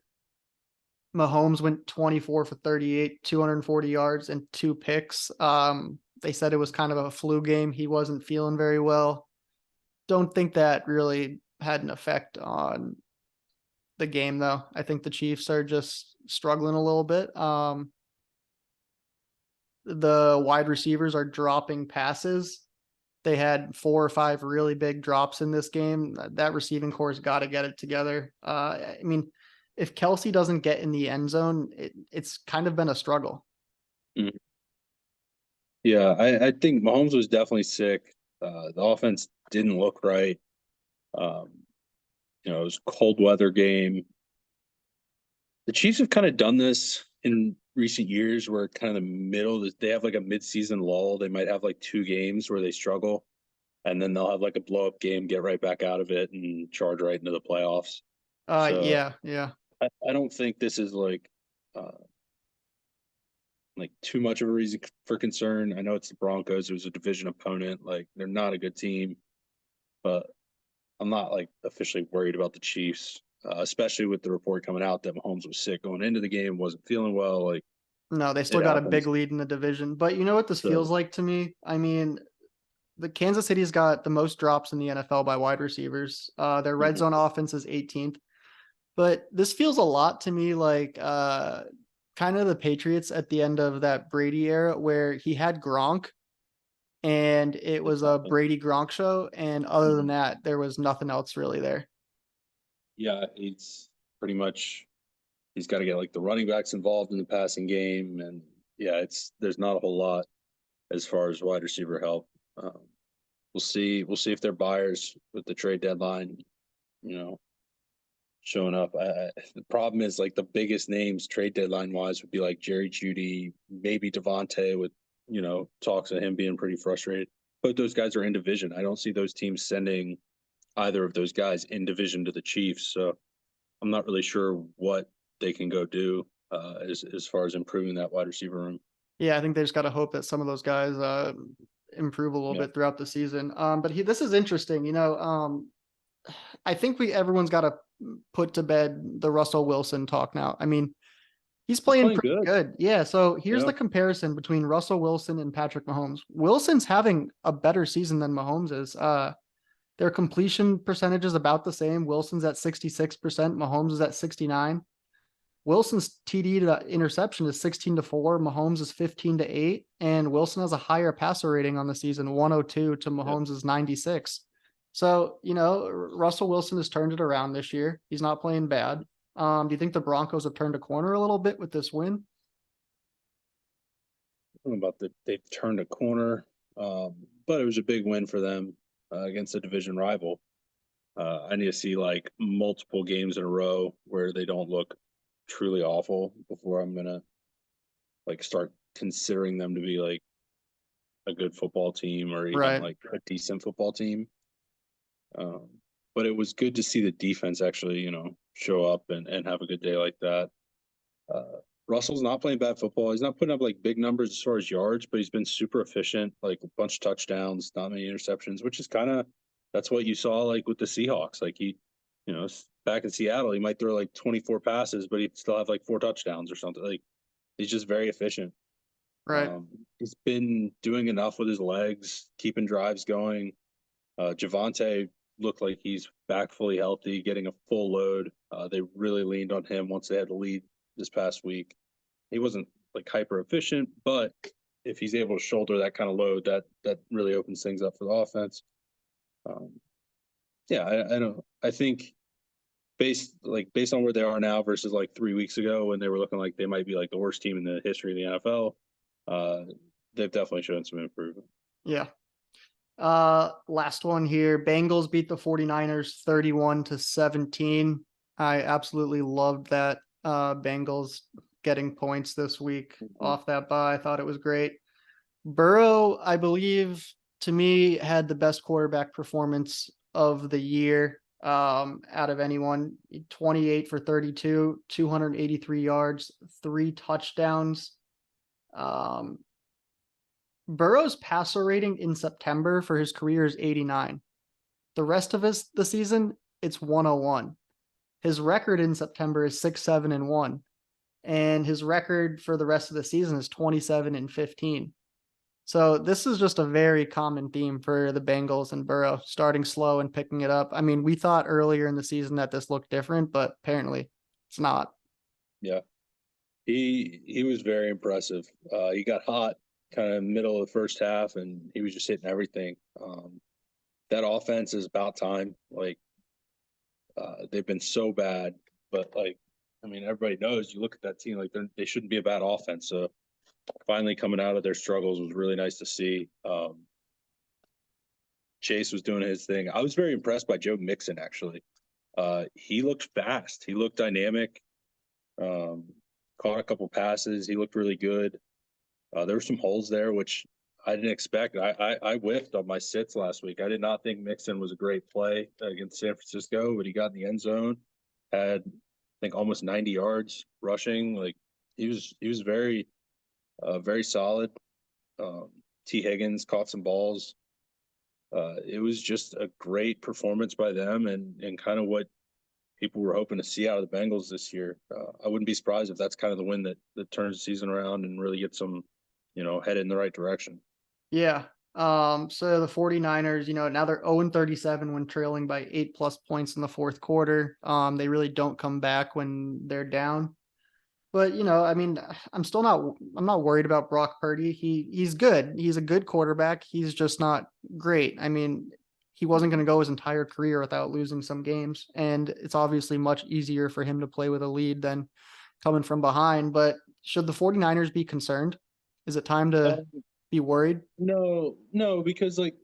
Mahomes went 24 for 38, 240 yards and two picks. They said it was kind of a flu game. He wasn't feeling very well. Don't think that really had an effect on the game though. I think the Chiefs are just struggling a little bit. The wide receivers are dropping passes. They had 4 or 5 really big drops in this game. That receiving core's got to get it together. I mean, if Kelsey doesn't get in the end zone, it's kind of been a struggle. Mm. Yeah, I think Mahomes was definitely sick. The offense didn't look right. Um, it was a cold weather game. The Chiefs have kind of done this in recent years where kind of the middle, they have like a mid-season lull. They might have like 2 games where they struggle, and then they'll have like a blow-up game, get right back out of it, and charge right into the playoffs. So Yeah, yeah. I don't think this is uh, like too much of a reason for concern. I know it's the Broncos. It was a division opponent. Like they're not a good team, but I'm not like officially worried about the Chiefs, especially with the report coming out that Mahomes was sick going into the game, wasn't feeling well. Like No, they still it got a big happens. lead in the division. But you know what this feels So like to me? I mean, the Kansas City's got the most drops in the NFL by wide receivers. Their red mhm. zone offense is 18th. But this feels a lot to me like kind of the Patriots at the end of that Brady era where he had Gronk and it It's was a nothing. Brady Gronk show. And other than Mhm. that, there was nothing else really there. Yeah, he's pretty much he's got to get like the running backs involved in the passing game, and yeah, it's there's not a whole lot as far as wide receiver help. Um, we'll see. We'll see if they're buyers with the trade deadline. You know, showing up. The problem is like the biggest names trade deadline wise would be like Jerry Judy, maybe Devontae with talks of him being pretty frustrated. But those guys are in division. I don't see those teams sending either of those guys in division to the Chiefs. So I'm not really sure what they can go do as far as improving that wide receiver room. Yeah, I think they just got to hope that some of those guys improve a little Yeah, bit throughout the season. But this is interesting. I think everyone's got to put to bed the Russell Wilson talk now. I mean, he's he's playing playing pretty good. good. Yeah. So here's Yeah, the comparison between Russell Wilson and Patrick Mahomes. Wilson's having a better season than Mahomes is. Their completion percentage is about the same. Wilson's at 66%. Mahomes is at 69. Wilson's TD to interception is 16-4. Mahomes is 15-8. And Wilson has a higher passer rating on the season, 102 to yeah. Mahomes is 96. So, Russell Wilson has turned it around this year. He's not playing bad. Do you think the Broncos have turned a corner a little bit with this win? I don't know about they've turned a corner, but it was a big win for them against a division rival. I need to see like multiple games in a row where they don't look truly awful before I'm gonna like start considering them to be like a good football team or even Right. like a decent football team. Um, but it was good to see the defense actually, show up and have a good day like that. Uh, Russell's not playing bad football. He's not putting up like big numbers as far as yards, but he's been super efficient, like a bunch of touchdowns, not many interceptions, which is kind of that's what you saw like with the Seahawks. Like back in Seattle, he might throw like 24 passes, but he'd still have like 4 touchdowns or something. Like he's just very efficient. Right. He's been doing enough with his legs, keeping drives going. Javante looked like he's back fully healthy, getting a full load. They really leaned on him once they had the lead this past week. He wasn't like hyper efficient, but if he's able to shoulder that kind of load, that really opens things up for the offense. Um, yeah, I don't. I think based on where they are now versus like 3 weeks ago when they were looking like they might be like the worst team in the history of the NFL, uh, they've definitely shown some improvement. Yeah. Last one here. Bengals beat the 49ers 31-17. I absolutely loved that. Bengals getting points this week Mm-hmm. off that bye. I thought it was great. Burrow, I believe, to me, had the best quarterback performance of the year out of anyone. 28 for 32, 283 yards, 3 touchdowns. Um, Burrow's passer rating in September for his career is 89. The rest of the season, it's 101. His record in September is 6-7-1, and his record for the rest of the season is 27-15. So this is just a very common theme for the Bengals and Burrow, starting slow and picking it up. I mean, we thought earlier in the season that this looked different, but apparently it's not. Yeah, he was very impressive. He got hot kind of middle of the first half, and he was just hitting everything. That offense is about time. Like they've been so bad, but like I mean, everybody knows. You look at that team, like they shouldn't be a bad offense. So finally coming out of their struggles was really nice to see. Chase was doing his thing. I was very impressed by Joe Mixon, actually. He looked fast. He looked dynamic. Um, Caught a couple passes. He looked really good. There were some holes there, which I didn't expect. I whiffed on my sits last week. I did not think Mixon was a great play against San Francisco, but he got in the end zone, had I think almost 90 yards rushing. Like he was very solid. T. Higgins caught some balls. It was just a great performance by them, and kind of what people were hoping to see out of the Bengals this year. I wouldn't be surprised if that's kind of the win that turns the season around and really gets them, headed in the right direction. Yeah. So the 49ers, now they're 0-37 when trailing by 8+ points in the fourth quarter. They really don't come back when they're down. But I mean, I'm not worried about Brock Purdy. He's good. He's a good quarterback. He's just not great. I mean, he wasn't going to go his entire career without losing some games, and it's obviously much easier for him to play with a lead than coming from behind. But should the 49ers be concerned? Is it time to Um, be worried? no, no, because like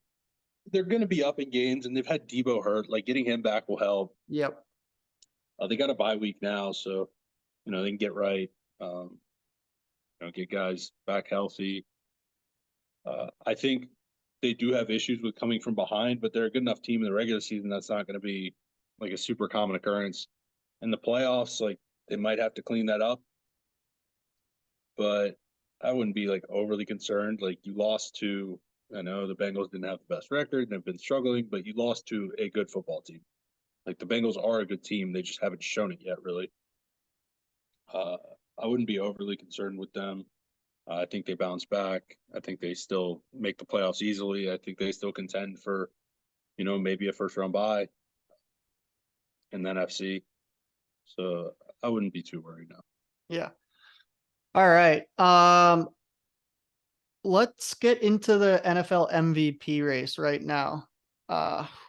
they're going to be up in games, and they've had Debo hurt. Like getting him back will help. Yep. They got a bye week now, so they can get right. Get guys back healthy. I think they do have issues with coming from behind, but they're a good enough team in the regular season that's not going to be like a super common occurrence. In the playoffs, like they might have to clean that up, but I wouldn't be like overly concerned. Like you lost to, I know the Bengals didn't have the best record and have been struggling, but you lost to a good football team. Like the Bengals are a good team, they just haven't shown it yet, really. Uh, I wouldn't be overly concerned with them. I think they bounce back. I think they still make the playoffs easily. I think they still contend for, maybe a first round bye in the NFC. So I wouldn't be too worried now. Yeah. All right. Let's get into the NFL MVP race right now.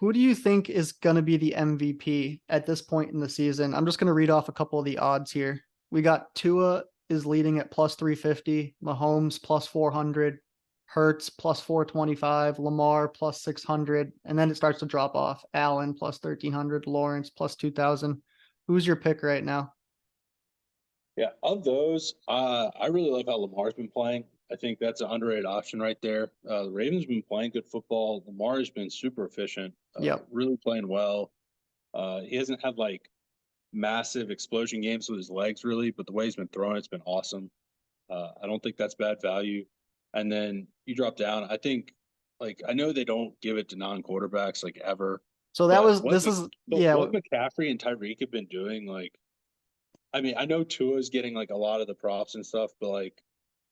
Who do you think is going to be the MVP at this point in the season? I'm just going to read off a couple of the odds here. We got Tua is leading at plus 350, Mahomes plus 400, Hurts plus 425, Lamar plus 600, and then it starts to drop off. Allen plus 1300, Lawrence plus 2000. Who's your pick right now? Yeah, of those, I really love how Lamar's been playing. I think that's an underrated option right there. The Ravens been playing good football. Lamar's been super efficient, Yep. really playing well. He hasn't had like massive explosion games with his legs, really, but the way he's been throwing, it's been awesome. I don't think that's bad value. And then you drop down. I think, like, I know they don't give it to non-quarterbacks like ever, So that but was this is yeah, what McCaffrey and Tyreek have been doing, like, I mean, I know Tua's getting like a lot of the props and stuff, but like,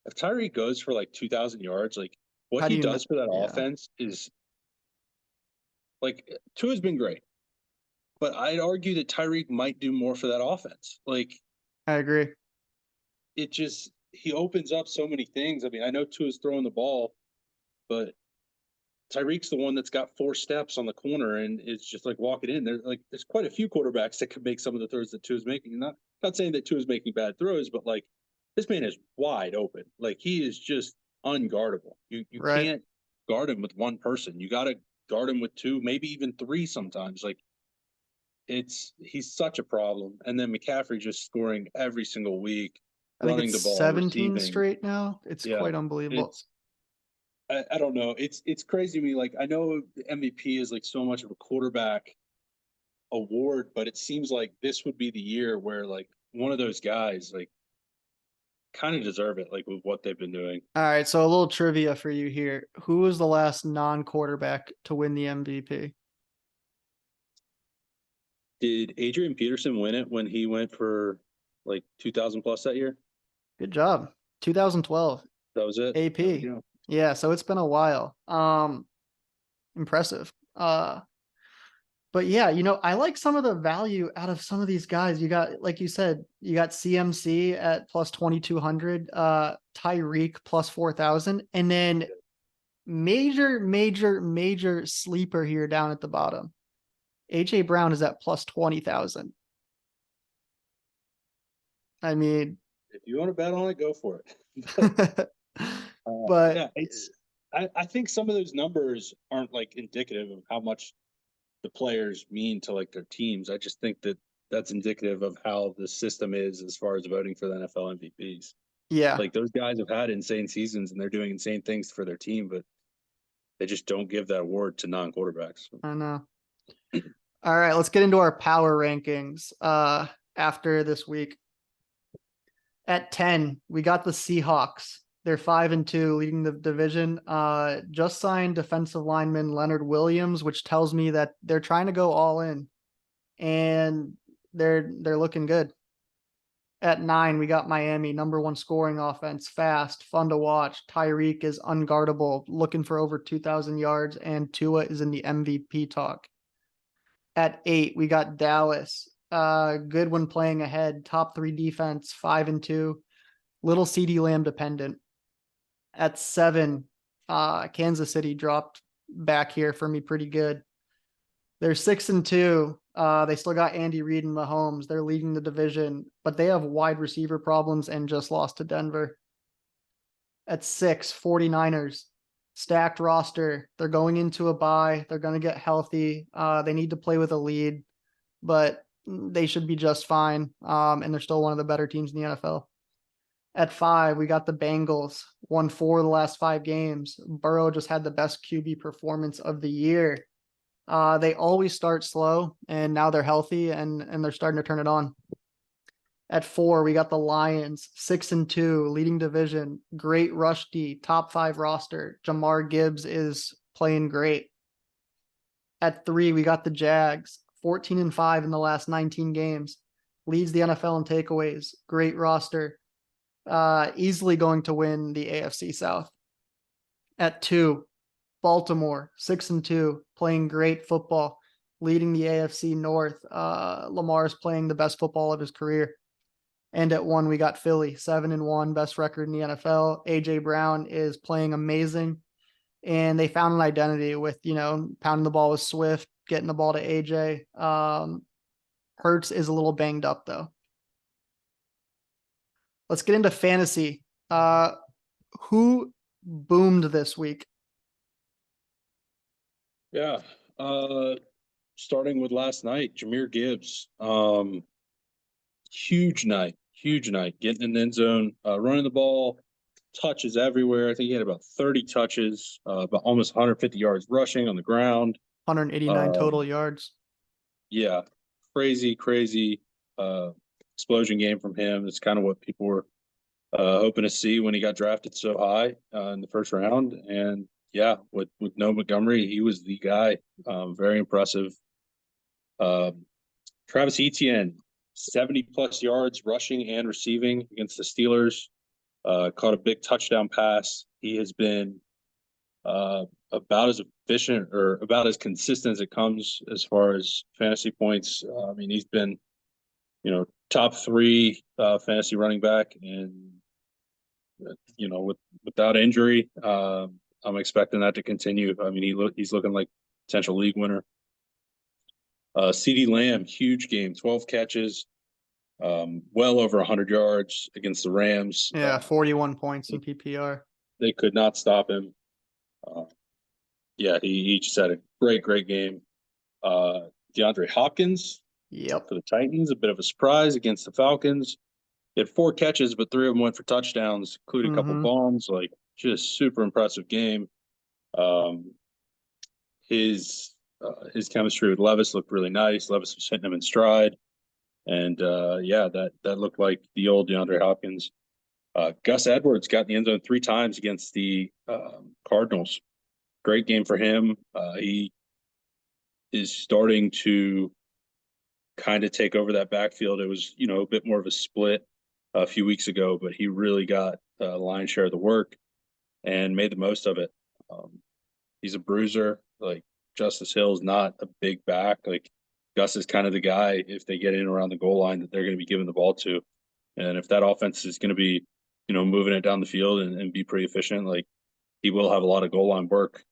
if Tyreek goes for like 2,000 yards, like what how do he you does for that yeah, offense is like Tua's been great, but I'd argue that Tyreek might do more for that offense. Like I agree. it just he opens up so many things. I mean, I know Tua's throwing the ball, but Tyreek's the one that's got 4 steps on the corner and it's just like walking in. There's quite a few quarterbacks that could make some of the throws that Tua's making. Not saying that Tua's making bad throws, but like this man is wide open. Like he is just unguardable. You Right. can't guard him with one person. You got to guard him with two, maybe even three sometimes. Like he's such a problem. And then McCaffrey just scoring every single week, I think running it's the ball, 17 receiving. straight now. It's Yeah, quite unbelievable. it's I don't know. It's crazy to me. Like I know the MVP is like so much of a quarterback award, but it seems like this would be the year where like one of those guys like kind of deserve it, like with what they've been doing. All right, so a little trivia for you here. Who was the last non-quarterback to win the MVP? Did Adrian Peterson win it when he went for like 2,000 plus that year? Good job. 2012 That was it. There we AP. go. Yeah, so it's been a while. Impressive. But yeah, I like some of the value out of some of these guys. You got, like you said, you got CMC at plus 2,200, Tyreek plus 4,000, and then major sleeper here down at the bottom. AJ Brown is at plus 20,000. I mean, If you want to bet on it, go for it. but Yeah, I think some of those numbers aren't like indicative of how much the players mean to like their teams. I just think that that's indicative of how the system is as far as voting for the NFL MVPs. yeah, Like those guys have had insane seasons and they're doing insane things for their team, but they just don't give that award to non-quarterbacks. I know. All right, let's get into our power rankings after this week. At 10, we got the Seahawks. They're 5-2, leading the division. Just signed defensive lineman Leonard Williams, which tells me that they're trying to go all in, and they're looking good. At 9, we got Miami, number one scoring offense, fast, fun to watch. Tyreek is unguardable, looking for over 2,000 yards, and Tua is in the MVP talk. At 8, we got Dallas. Good when playing ahead. Top 3 defense, 5-2. Little CD Lamb dependent. At 7, Kansas City dropped back here for me pretty good. They're 6-2. They still got Andy Reid and Mahomes. They're leading the division, but they have wide receiver problems and just lost to Denver. At 6, 49ers. Stacked roster. They're going into a bye. They're going to get healthy. They need to play with a lead, but they should be just fine. And they're still one of the better teams in the NFL. At 5, we got the Bengals, won 4 of the last 5 games. Burrow just had the best QB performance of the year. They always start slow, and now they're healthy and they're starting to turn it on. At 4, we got the Lions, 6-2, leading division. Great rush D, top 5 roster. Jamar Gibbs is playing great. At 3, we got the Jags, 14-5 in the last 19 games. Leads the NFL in takeaways. Great roster. Easily going to win the AFC South. At 2, Baltimore, 6-2, playing great football, leading the AFC North. Lamar is playing the best football of his career. And at 1, we got Philly, 7-1, best record in the NFL. AJ Brown is playing amazing. And they found an identity with, pounding the ball with Swift, getting the ball to AJ. Hurts is a little banged up, though. Let's get into fantasy. Who boomed this week? Yeah. Starting with last night, Jameer Gibbs. Huge night, getting in the end zone, running the ball, touches everywhere. I think he had about 30 touches, about almost 150 yards rushing on the ground. 189 total yards. Yeah, crazy explosion game from him. It's kind of what people were hoping to see when he got drafted so high in the first round. And yeah, with no Montgomery, he was the guy. Very impressive. Travis Etienne, 70 plus yards rushing and receiving against the Steelers. Caught a big touchdown pass. He has been about as efficient or about as consistent as it comes as far as fantasy points. I mean, he's been, top 3 fantasy running back, and without injury, I'm expecting that to continue. I mean, he's looking like potential league winner. CD Lamb, huge game, 12 catches, well over 100 yards against the Rams. Yeah, 41 points in PPR. They could not stop him. Yeah, he just had a great game. DeAndre Hopkins, Yep. for the Titans, a bit of a surprise against the Falcons. He had 4 catches, but 3 of them went for touchdowns, including a couple bombs. Like, just super impressive game. Um, his chemistry with Levis looked really nice. Levis was hitting him in stride, and yeah, that looked like the old DeAndre Hopkins. Gus Edwards got in the end zone 3 times against the Cardinals. Great game for him. He is starting to kind of take over that backfield. It was, a bit more of a split a few weeks ago, but he really got a lion's share of the work and made the most of it. He's a bruiser. Like Justice Hill is not a big back. Like Gus is kind of the guy if they get in around the goal line that they're going to be giving the ball to. And if that offense is going to be, moving it down the field and be pretty efficient, like he will have a lot of goal line work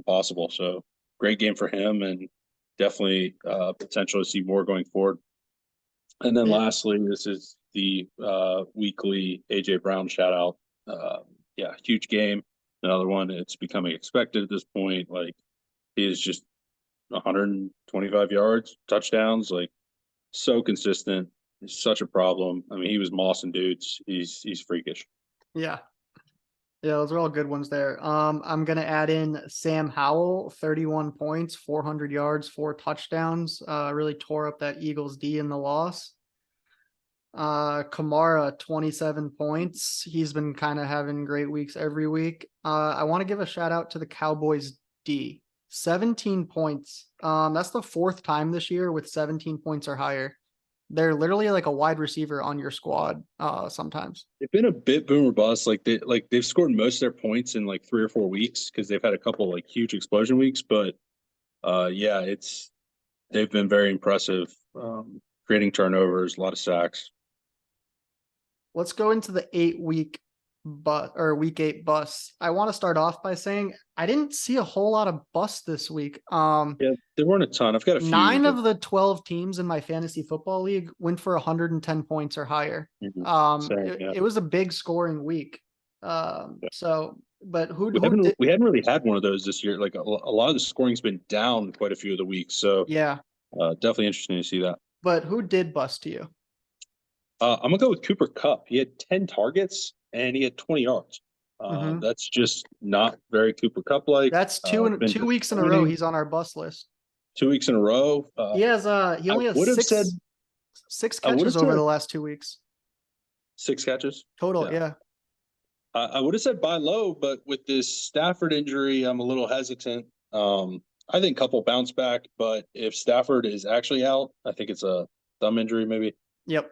possible. So great game for him and definitely potential to see more going forward. And then Yeah. lastly, this is the weekly AJ Brown shout out. Yeah, huge game. Another one. It's becoming expected at this point. Like he is just 125 yards, touchdowns, like so consistent. He's such a problem. I mean, he was mossing dudes. He's freakish. Yeah. Yeah, those are all good ones there. I'm gonna add in Sam Howell, 31 points, 400 yards, 4 touchdowns. Really tore up that Eagles D in the loss. Kamara, 27 points. He's been kind of having great weeks every week. I want to give a shout out to the Cowboys D. 17 points. That's the 4th time this year with 17 points or higher. They're literally like a wide receiver on your squad, sometimes. They've been a bit boomer bust. They've scored most of their points in like 3 or 4 weeks because they've had a couple like huge explosion weeks. But yeah, they've been very impressive, creating turnovers, a lot of sacks. Let's go into the 8-week week 8 bus. I want to start off by saying I didn't see a whole lot of busts this week. Yeah, there weren't a ton. I've got a few. 9 But of the 12 teams in my fantasy football league went for 110 points or higher. same, yeah. It was a big scoring week. Yeah. So, but who We who did? hadn't really had one of those this year. Like a lot of the scoring's been down quite a few of the weeks. So Yeah, definitely interesting to see that. but who did bust to you? I'm gonna go with Cooper Kupp. He had 10 targets and he had 20 yards. Hmm. That's just not very Cooper Kupp like. That's Been 2 weeks in a row. disappointing. He's on our bust list. 2 weeks in a row. He I only has would have said six I would catches have over said the last 2 weeks 6 catches. total. Yeah. Yeah. I would have said buy low, but with this Stafford injury, I'm a little hesitant. I think couple bounce back, but if Stafford is actually out, I think it's a thumb injury maybe. Yep.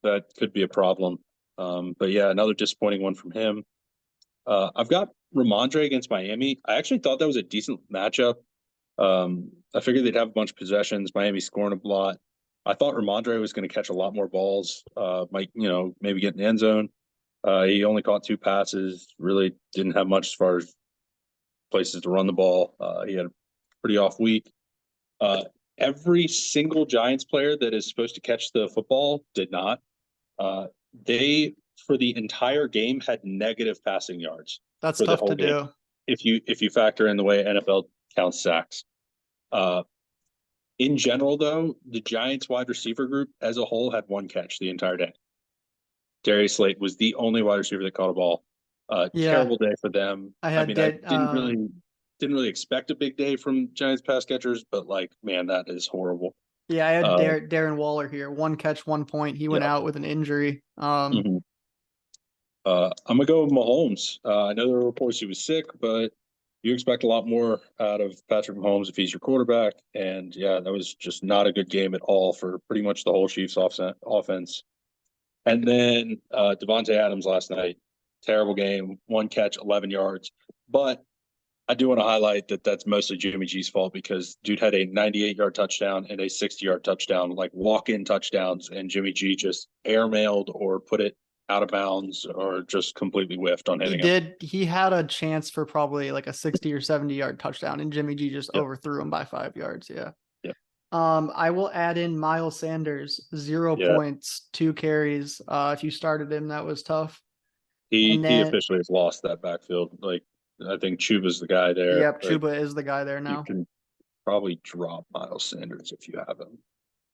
That could be a problem. But yeah, another disappointing one from him. I've got Ramondre against Miami. I actually thought that was a decent matchup. I figured they'd have a bunch of possessions. Miami scoring a lot. I thought Ramondre was going to catch a lot more balls. Might maybe get in the end zone. He only caught 2 passes. Really didn't have much as far as places to run the ball. He had a pretty off week. Every single Giants player that is supposed to catch the football did not. Uh, they for the entire game had negative passing yards That's for the tough to whole game. do. If you factor in the way NFL counts sacks. Uh, in general, though, the Giants wide receiver group as a whole had 1 catch the entire day. Darius Slate was the only wide receiver that caught a ball. Yeah. Terrible day for them. I I had mean, I did. didn't really expect a big day from Giants pass catchers, but like, man, that is horrible. Yeah, I had Uh, Darren Waller here. 1 catch, 1 point. He went yeah. out with an injury. Mhm. I'm gonna go with Mahomes. I know there were reports he was sick, but you expect a lot more out of Patrick Mahomes if he's your quarterback. And yeah, that was just not a good game at all for pretty much the whole Chiefs offense. And then Devontae Adams last night, terrible game, 1 catch, 11 yards. But I do want to highlight that that's mostly Jimmy G's fault because dude had a 98-yard touchdown and a 60-yard touchdown, like walk-in touchdowns, and Jimmy G just airmailed or put it out of bounds or just completely whiffed on He hitting him. did. He had a chance for probably like a 60 or 70 yard touchdown, and Jimmy G just Yep. overthrew him by 5 yards. Yeah. Yep. I will add in Miles Sanders, 0 Yeah. points, 2 carries. If you started him, that was tough. And He then, officially has lost that backfield. Like I think Chuba's the guy there. yep, Like Chuba is the guy there you now. can probably drop Miles Sanders if you have him.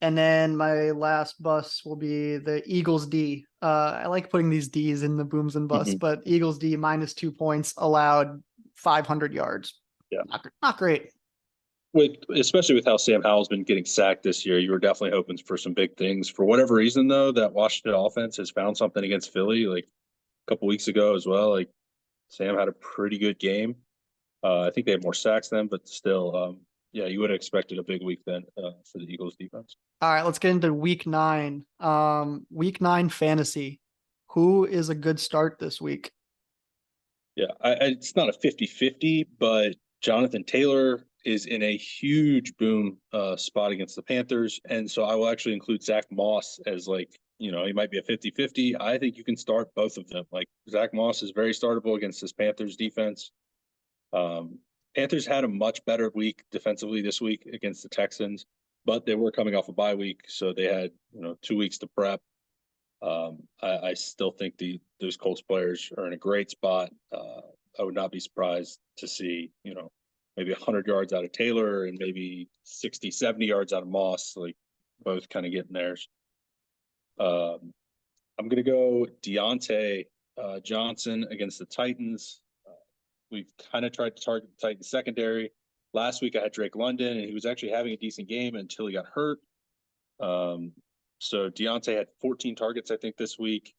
And then my last bus will be the Eagles D. I like putting these D's in the booms and busts, Mhm. but Eagles D -2 points allowed 500 yards. Yeah. Not great. Especially with how Sam Howell's been getting sacked this year, you were definitely hoping for some big things. For whatever reason, though, that Washington offense has found something against Philly, like a couple weeks ago as well. Like Sam had a pretty good game. I think they had more sacks then, but still, yeah, you would have expected a big week then for the Eagles defense. All right, let's get into week 9. Week 9 fantasy. Who is a good start this week? Yeah, it's not a 50-50, but Jonathan Taylor is in a huge boom spot against the Panthers. And so I will actually include Zach Moss as like, he might be a 50-50. I think you can start both of them. Like Zach Moss is very startable against this Panthers defense. Panthers had a much better week defensively this week against the Texans, but they were coming off a bye week. So they had, 2 weeks to prep. I still think those Colts players are in a great spot. I would not be surprised to see, maybe 100 yards out of Taylor and maybe 60, 70 yards out of Moss, like both kind of getting theirs. I'm going to go Deontay Johnson against the Titans. We've kind of tried to target the Titans secondary. Last week I had Drake London, and he was actually having a decent game until he got hurt. So Deontay had 14 targets, I think, this week.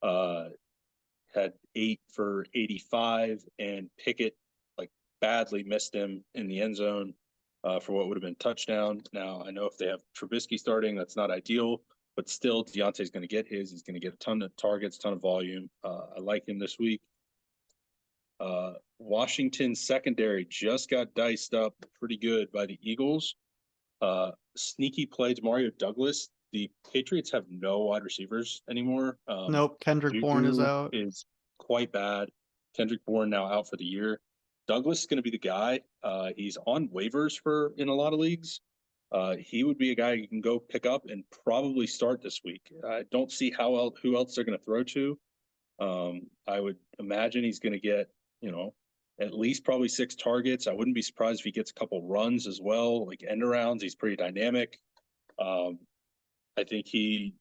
Had 8 for 85, and Pickett like badly missed him in the end zone for what would have been touchdown. Now I know if they have Trubisky starting, that's not ideal, but still Deontay's going to get his. He's going to get a ton of targets, ton of volume. I like him this week. Washington secondary just got diced up pretty good by the Eagles. Sneaky play to Mario Douglas. The Patriots have no wide receivers anymore. Nope, Kendrick Bourne is out. Is quite bad. Kendrick Bourne now out for the year. Douglas is going to be the guy. He's on waivers in a lot of leagues. He would be a guy you can go pick up and probably start this week. I don't see who else they're going to throw to. I would imagine he's going to get, at least probably 6 targets. I wouldn't be surprised if he gets a couple runs as well, like end arounds. He's pretty dynamic. I think he,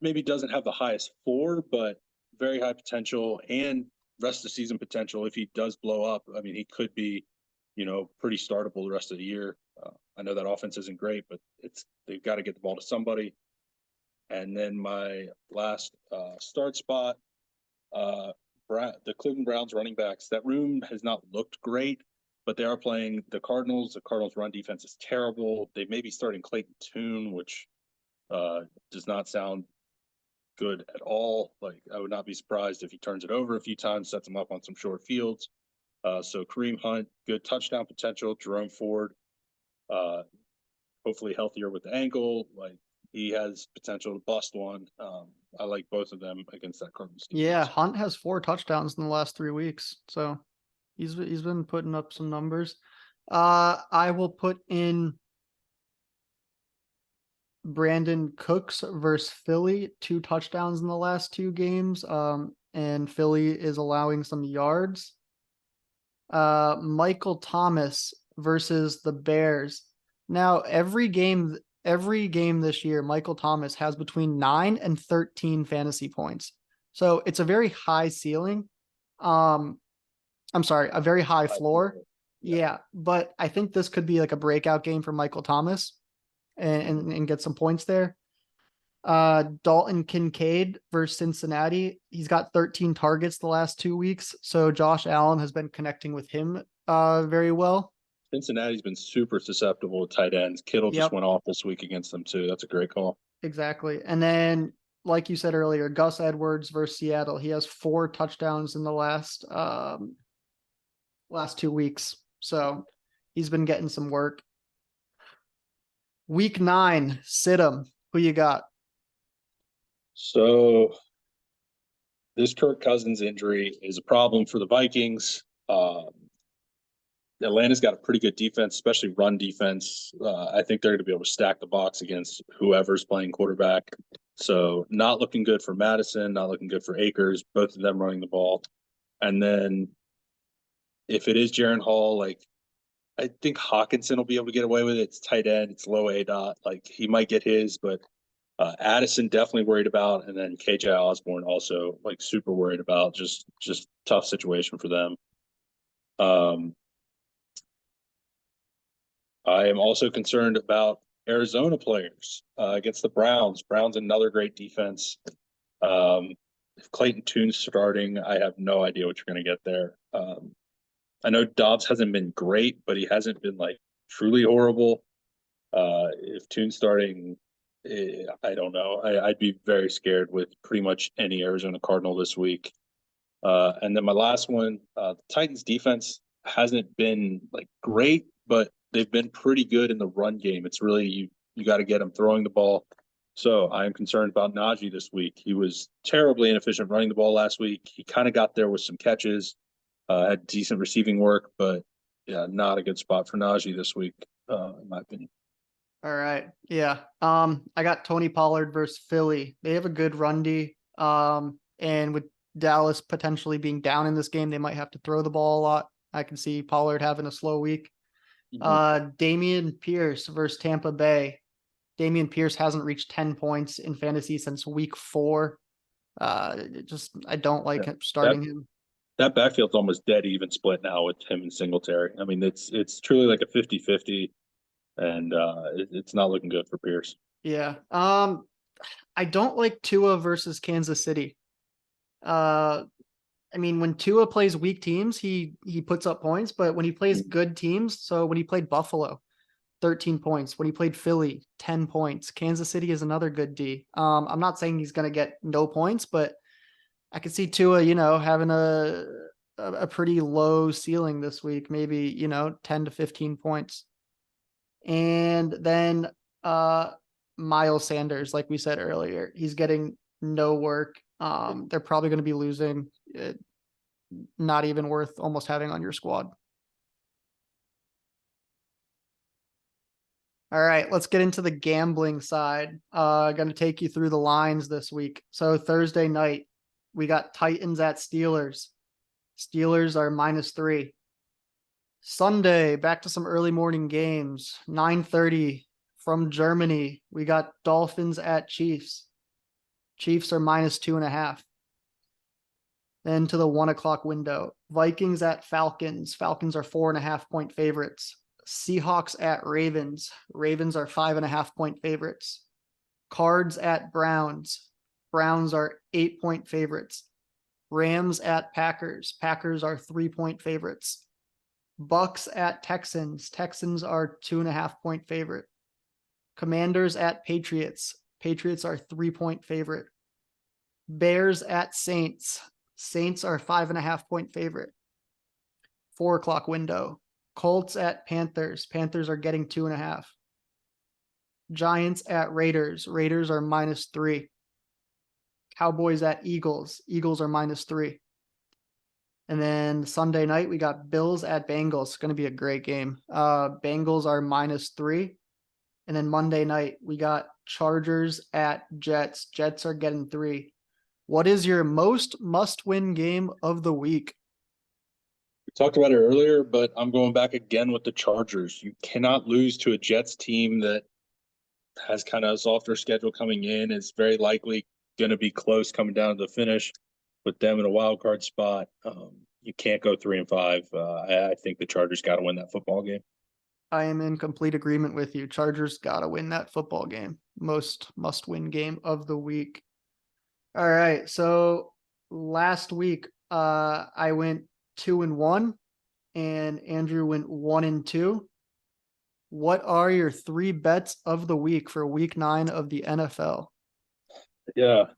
maybe doesn't have the highest floor, but very high potential and rest of the season potential. If he does blow up, I mean, he could be, pretty startable the rest of the year. I know that offense isn't great, but they've got to get the ball to somebody. And then my last start spot, the Cleveland Browns running backs. That room has not looked great, but they are playing the Cardinals. The Cardinals' run defense is terrible. They may be starting Clayton Tune, which does not sound good at all. Like I would not be surprised if he turns it over a few times, sets them up on some short fields. So Kareem Hunt, good touchdown potential. Jerome Ford, hopefully healthier with the ankle. Like he has potential to bust one. I like both of them against that Cardinals defense. Yeah, Hunt has 4 touchdowns in the last 3 weeks, so he's been putting up some numbers. I will put in Brandon Cooks versus Philly, 2 touchdowns in the last 2 games. And Philly is allowing some yards. Michael Thomas versus the Bears. Now, every game this year, Michael Thomas has between 9 and 13 fantasy points. So it's a very high ceiling. I'm sorry, a very high floor. Yeah, but I think this could be like a breakout game for Michael Thomas and get some points there. Dalton Kincaid versus Cincinnati. He's got 13 targets the last 2 weeks. So Josh Allen has been connecting with him very well. Cincinnati's been super susceptible to tight ends. Kittle just went off this week against them too. That's a great call. Exactly. And then, like you said earlier, Gus Edwards versus Seattle. He has 4 touchdowns in the last 2 weeks. So he's been getting some work. Week 9, sit him. Who you got? So this Kirk Cousins injury is a problem for the Vikings. Atlanta's got a pretty good defense, especially run defense. I think they're going to be able to stack the box against whoever's playing quarterback. So not looking good for Madison, not looking good for Akers, both of them running the ball. And then if it is Jaren Hall, like I think Hawkinson will be able to get away with it. It's tight end, it's low A dot. Like he might get his, but Addison definitely worried about, and then KJ Osborne also like super worried about. Just tough situation for them. Um, I am also concerned about Arizona players against the Browns. Browns, another great defense. If Clayton Tune's starting, I have no idea what you're going to get there. I know Dobbs hasn't been great, but he hasn't been like truly horrible. If Tune's starting, I don't know. I'd be very scared with pretty much any Arizona Cardinal this week. And then my last one, the Titans defense hasn't been like great, but they've been pretty good in the run game. It's really you got to get them throwing the ball. So I am concerned about Najee this week. He was terribly inefficient running the ball last week. He kind of got there with some catches, had decent receiving work, but yeah, not a good spot for Najee this week, in my opinion. All right. Yeah. I got Tony Pollard versus Philly. They have a good run D. And with Dallas potentially being down in this game, they might have to throw the ball a lot. I can see Pollard having a slow week. Damian Pierce versus Tampa Bay. Damian Pierce hasn't reached 10 points in fantasy since week 4. I don't like starting him. That backfield's almost dead even split now with him and Singletary. I mean, it's truly like a 50-50, and it's not looking good for Pierce. Yeah. I don't like Tua versus Kansas City. I mean, when Tua plays weak teams, he puts up points, but when he plays good teams, so when he played Buffalo, 13 points. When he played Philly, 10 points. Kansas City is another good D. I'm not saying he's going to get no points, but I could see Tua, having a pretty low ceiling this week, maybe, 10 to 15 points. And then Miles Sanders, like we said earlier, he's getting no work. They're probably going to be losing. Not even worth almost having on your squad. All right, let's get into the gambling side. Going to take you through the lines this week. So Thursday night, we got Titans at Steelers. Steelers are -3. Sunday, back to some early morning games. 9:30 from Germany. We got Dolphins at Chiefs. Chiefs are -2.5. Then to the 1 o'clock window, Vikings at Falcons. Falcons are 4.5 point favorites. Seahawks at Ravens. Ravens are 5.5 point favorites. Cards at Browns. Browns are 8 point favorites. Rams at Packers. Packers are 3 point favorites. Bucs at Texans. Texans are 2.5 point favorite. Commanders at Patriots. Patriots are 3 point favorite. Bears at Saints. Saints are 5.5 point favorite. 4 o'clock window. Colts at Panthers. Panthers are getting 2.5. Giants at Raiders. Raiders are -3. Cowboys at Eagles. Eagles are -3. And then Sunday night, we got Bills at Bengals. It's going to be a great game. Bengals are -3. And then Monday night, we got Chargers at Jets. Jets are getting 3. What is your most must-win game of the week? We talked about it earlier, but I'm going back again with the Chargers. You cannot lose to a Jets team that has kind of a softer schedule coming in. It's very likely going to be close coming down to the finish with them in a wild card spot. You can't go 3-5. I think the Chargers got to win that football game. I am in complete agreement with you. Chargers got to win that football game. Most must-win game of the week. All right. So last week, I went 2-1, and Andrew went 1-2. What are your 3 bets of the week for week 9 of the NFL? Yeah.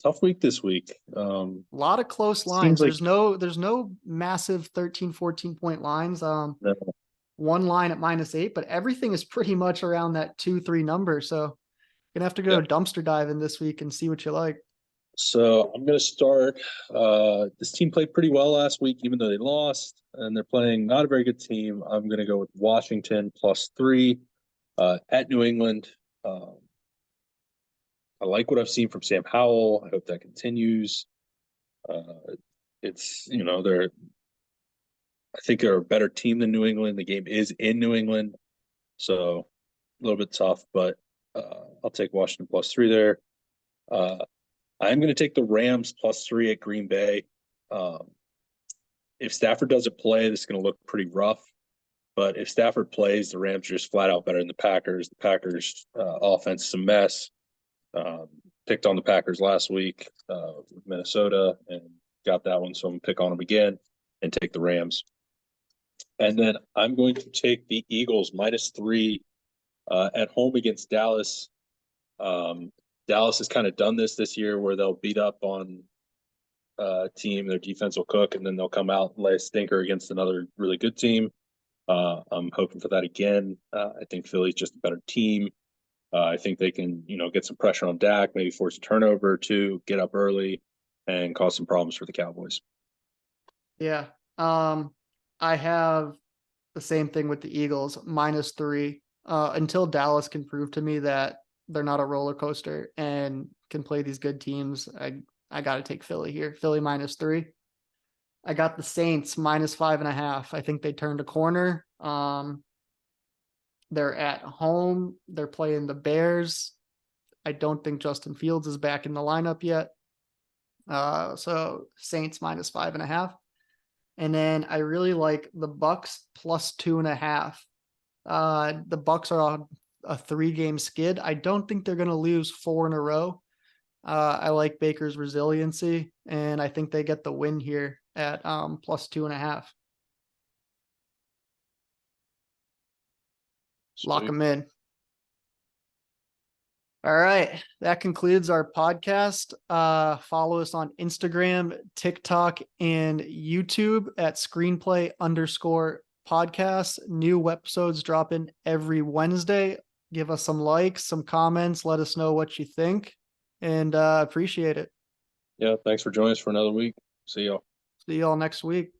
Tough week this week. A lot of close lines. Like there's no massive 13, 14 point lines. no. One line at -8, but everything is pretty much around that 2-3 number. So you're gonna have to go dumpster diving this week and see what you like. So I'm going to start. This team played pretty well last week, even though they lost, and they're playing not a very good team. I'm going to go with Washington +3 at New England. I like what I've seen from Sam Howell. I hope that continues. It's I think they're a better team than New England. The game is in New England, so a little bit tough, but I'll take Washington +3 there. I'm going to take the Rams +3 at Green Bay. if Stafford doesn't play, this is going to look pretty rough. But if Stafford plays, the Rams are just flat out better than the Packers. The Packers' offense is a mess. Picked on the Packers last week with Minnesota and got that one, so I'm going to pick on them again and take the Rams. And then I'm going to take the Eagles -3 at home against Dallas. Dallas has kind of done this year where they'll beat up on team, their defense will cook, and then they'll come out and lay a stinker against another really good team. I'm hoping for that again. I think Philly's just a better team. I think they can, get some pressure on Dak, maybe force a turnover or two, get up early, and cause some problems for the Cowboys. Yeah. I have the same thing with the Eagles, -3. Until Dallas can prove to me that they're not a roller coaster and can play these good teams, I got to take Philly here. Philly -3. I got the Saints -5.5. I think they turned a corner. They're at home. They're playing the Bears. I don't think Justin Fields is back in the lineup yet. So Saints -5.5. And then I really like the Bucs +2.5. The Bucs are on a 3-game skid. I don't think they're going to lose 4 in a row. I like Baker's resiliency, and I think they get the win here at +2.5. Lock them in. All right. That concludes our podcast. Follow us on Instagram, TikTok, and YouTube at screenplay_podcast. New episodes dropping every Wednesday. Give us some likes, some comments. Let us know what you think, and appreciate it. Yeah. Thanks for joining us for another week. See y'all. See y'all next week.